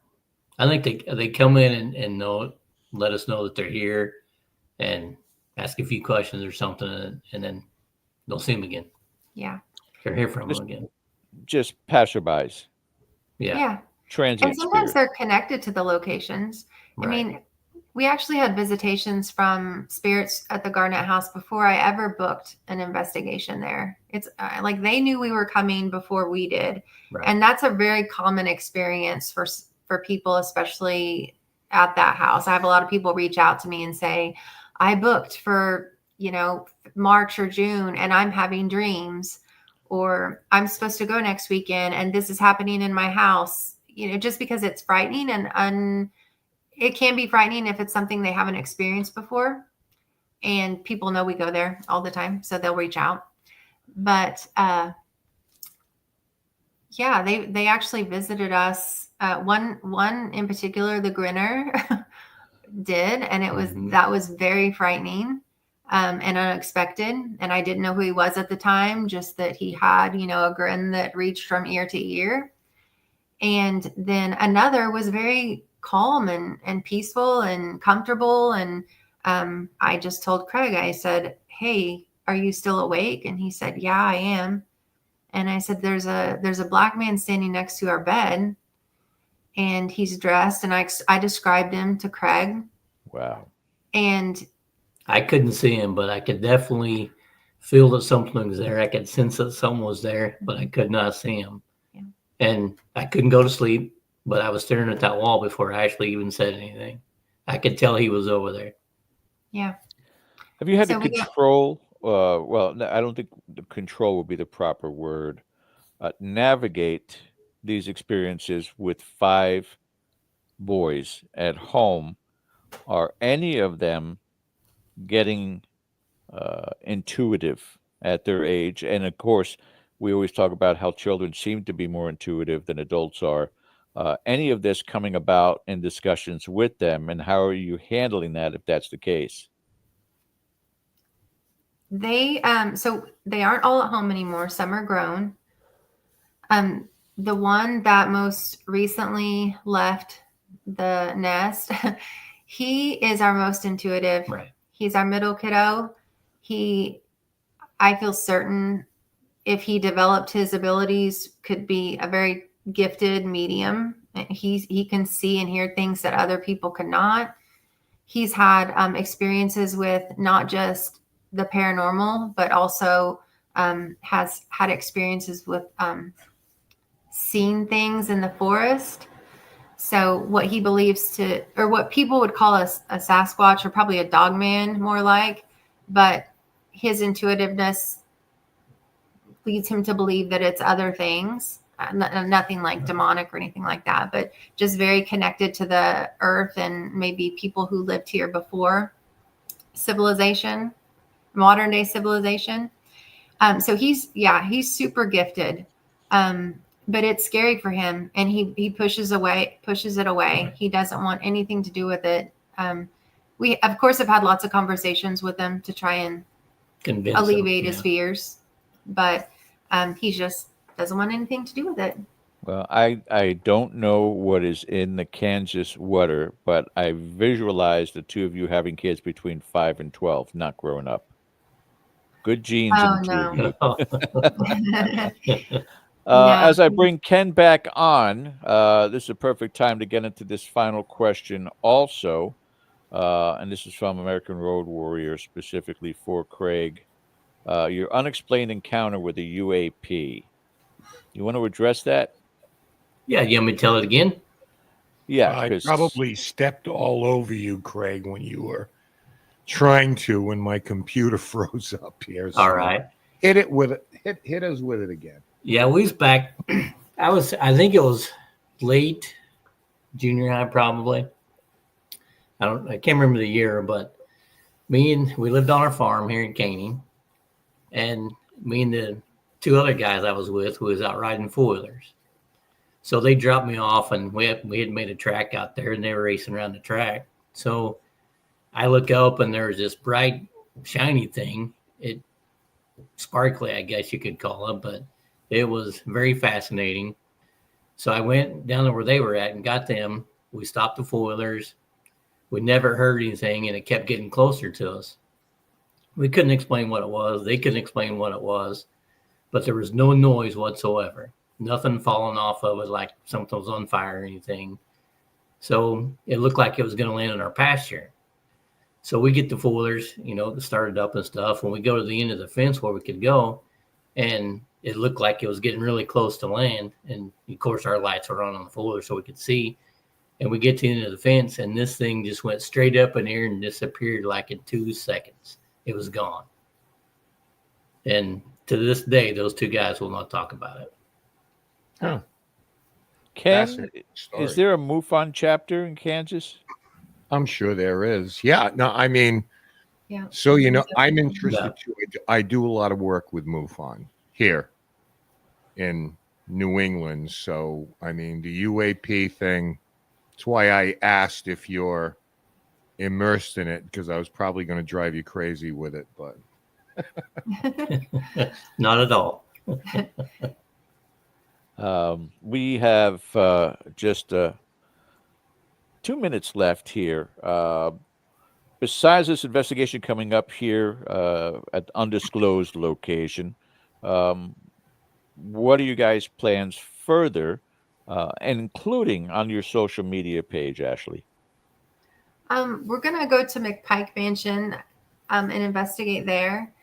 I think they come in and let us know that they're here and ask a few questions or something, and then they'll see them again. Yeah. They'll hear from them again. Just passerbys. Yeah. Transient And sometimes spirits. they're connected to the locations. Right. I mean, we actually had visitations from spirits at the Garnett House before I ever booked an investigation there. It's like they knew we were coming before we did. Right. And that's a very common experience for people, especially at that house. I have a lot of people reach out to me and say, I booked for, March or June and I'm having dreams, or I'm supposed to go next weekend and this is happening in my house, just because it's frightening and it can be frightening if it's something they haven't experienced before, and people know we go there all the time, so they'll reach out. But yeah, they actually visited us. One in particular, the Grinner did, and that was very frightening and unexpected. And I didn't know who he was at the time, just that he had a grin that reached from ear to ear. And then another was very calm and peaceful and comfortable. And I just told Craig, I said, hey, are you still awake? And he said, yeah, I am. And I said, there's a black man standing next to our bed and he's dressed. And I described him to Craig. Wow. And I couldn't see him, but I could definitely feel that something was there. I could sense that someone was there, but I could not see him. Yeah. And I couldn't go to sleep, but I was staring at that wall before I actually even said anything. I could tell he was over there. Yeah. Have you had to control? Well, I don't think the control would be the proper word. Navigate these experiences with 5 boys at home. Are any of them getting intuitive at their age? And of course, we always talk about how children seem to be more intuitive than adults are. Any of this coming about in discussions with them, and how are you handling that if that's the case? They so they aren't all at home anymore. Some are grown. The one that most recently left the nest, he is our most intuitive. Right. He's our middle kiddo. I feel certain if he developed his abilities, could be a very gifted medium. He can see and hear things that other people cannot. He's had experiences with not just the paranormal, but also has had experiences with seeing things in the forest. So what he believes or what people would call a Sasquatch, or probably a dog man more like, but his intuitiveness leads him to believe that it's other things. nothing like demonic or anything like that, but just very connected to the earth and maybe people who lived here before civilization, modern day civilization. So he's super gifted. But it's scary for him, and he pushes it away. He doesn't want anything to do with it. We of course have had lots of conversations with him to try and alleviate his fears, but he just doesn't want anything to do with it. Well, I don't know what is in the Kansas water, but I visualize the two of you having kids between 5 and 12, not growing up. Good genes in the two of you. As I bring Ken back on, this is a perfect time to get into this final question also. And this is from American Road Warrior, specifically for Craig. Your unexplained encounter with a UAP. You want to address that? Yeah, you want me to tell it again? Yeah. I probably stepped all over you, Craig, when you were trying to, when my computer froze up here. So all right. Hit it with it. Hit us with it again. Yeah, we was back. I think it was late junior high, probably. I can't remember the year, but we lived on our farm here in Caney, and me and the two other guys I was with who was out riding four-wheelers. So they dropped me off, and we had made a track out there, and they were racing around the track. So I look up, and there was this bright, shiny thing. It sparkly, I guess you could call it, but it was very fascinating. So I went down to where they were at and got them. We stopped the four-wheelers. We never heard anything, and it kept getting closer to us. We couldn't explain what it was. They couldn't explain what it was, but there was no noise whatsoever. Nothing falling off of it like something was on fire or anything. So it looked like it was going to land in our pasture. So we get the four-wheelers, started up and stuff. When we go to the end of the fence where we could go, and it looked like it was getting really close to land. And of course, our lights were on the four-wheeler so we could see. And we get to the end of the fence, and this thing just went straight up in the air and disappeared like in 2 seconds. It was gone. And to this day, those two guys will not talk about it. Huh. Ken, is there a MUFON chapter in Kansas? I'm sure there is. Yeah. No, I mean, Yeah. so, I'm interested too. I do a lot of work with MUFON here in New England. So, I mean, the UAP thing, that's why I asked if you're immersed in it, because I was probably going to drive you crazy with it, but not at all. We have just 2 minutes left here. Besides this investigation coming up here at undisclosed location, what are you guys' plans further, including on your social media page, Ashley? We're going to go to McPike Mansion and investigate there.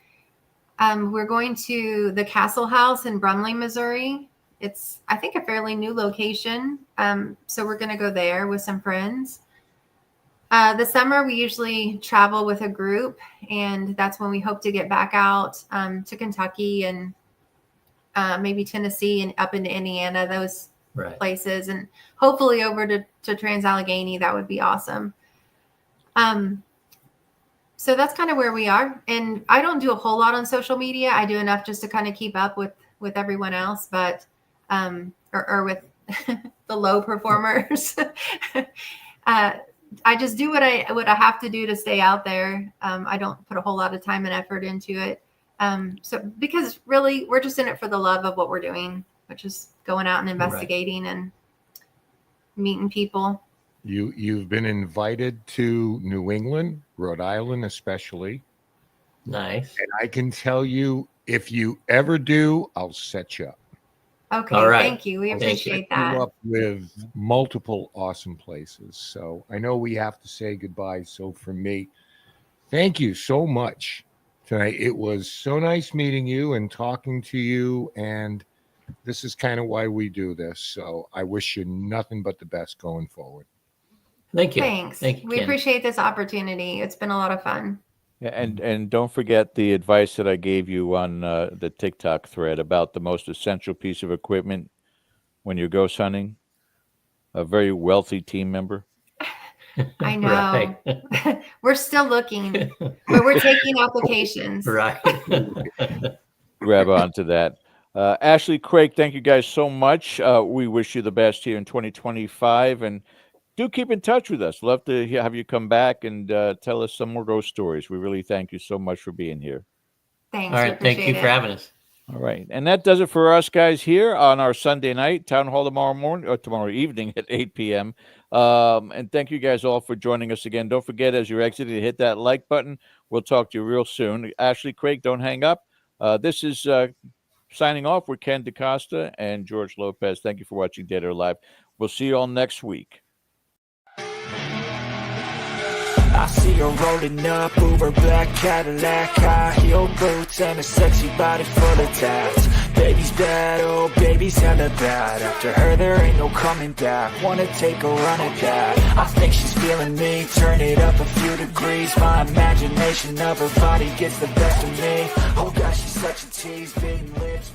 We're going to the Castle House in Brumley, Missouri. It's, I think, a fairly new location. So we're going to go there with some friends. The summer, we usually travel with a group, and that's when we hope to get back out to Kentucky and maybe Tennessee and up into Indiana, those places, and hopefully over to Trans-Allegheny. That would be awesome. So that's kind of where we are. And I don't do a whole lot on social media. I do enough just to kind of keep up with everyone else, but or with the low performers. I just do what I have to do to stay out there. I don't put a whole lot of time and effort into it. So because really we're just in it for the love of what we're doing, which is going out and investigating and meeting people. You've been invited to New England, Rhode Island especially. Nice. And I can tell you, if you ever do, I'll set you up. Okay, all right. Thank you. We appreciate that. You up with multiple awesome places. So I know we have to say goodbye. So for me, thank you so much tonight. It was so nice meeting you and talking to you. And this is kind of why we do this. So I wish you nothing but the best going forward. Thank you. Thanks. Thank you, we appreciate this opportunity. It's been a lot of fun. Yeah, and don't forget the advice that I gave you on the TikTok thread about the most essential piece of equipment when you're ghost hunting? A very wealthy team member? I know. We're still looking, but we're taking applications. Right. Grab onto that. Ashley, Craig, thank you guys so much. We wish you the best here in 2025, and do keep in touch with us. Love to have you come back and tell us some more ghost stories. We really thank you so much for being here. Thanks. All right. Thank you for having us. All right. And that does it for us guys here on our Sunday night town hall tomorrow evening at 8 p.m. And thank you guys all for joining us again. Don't forget, as you're exiting, hit that like button. We'll talk to you real soon. Ashley, Craig, don't hang up. This is signing off. We're Ken DaCosta and George Lopez. Thank you for watching Dead or Alive. We'll see you all next week. I see her rolling up, Uber black Cadillac, high heel boots and a sexy body full of tats. Baby's bad, oh baby's hella bad. After her there ain't no coming back. Wanna take a run at that. I think she's feeling me, turn it up a few degrees. My imagination of her body gets the best of me. Oh gosh, she's such a tease, bitten lips.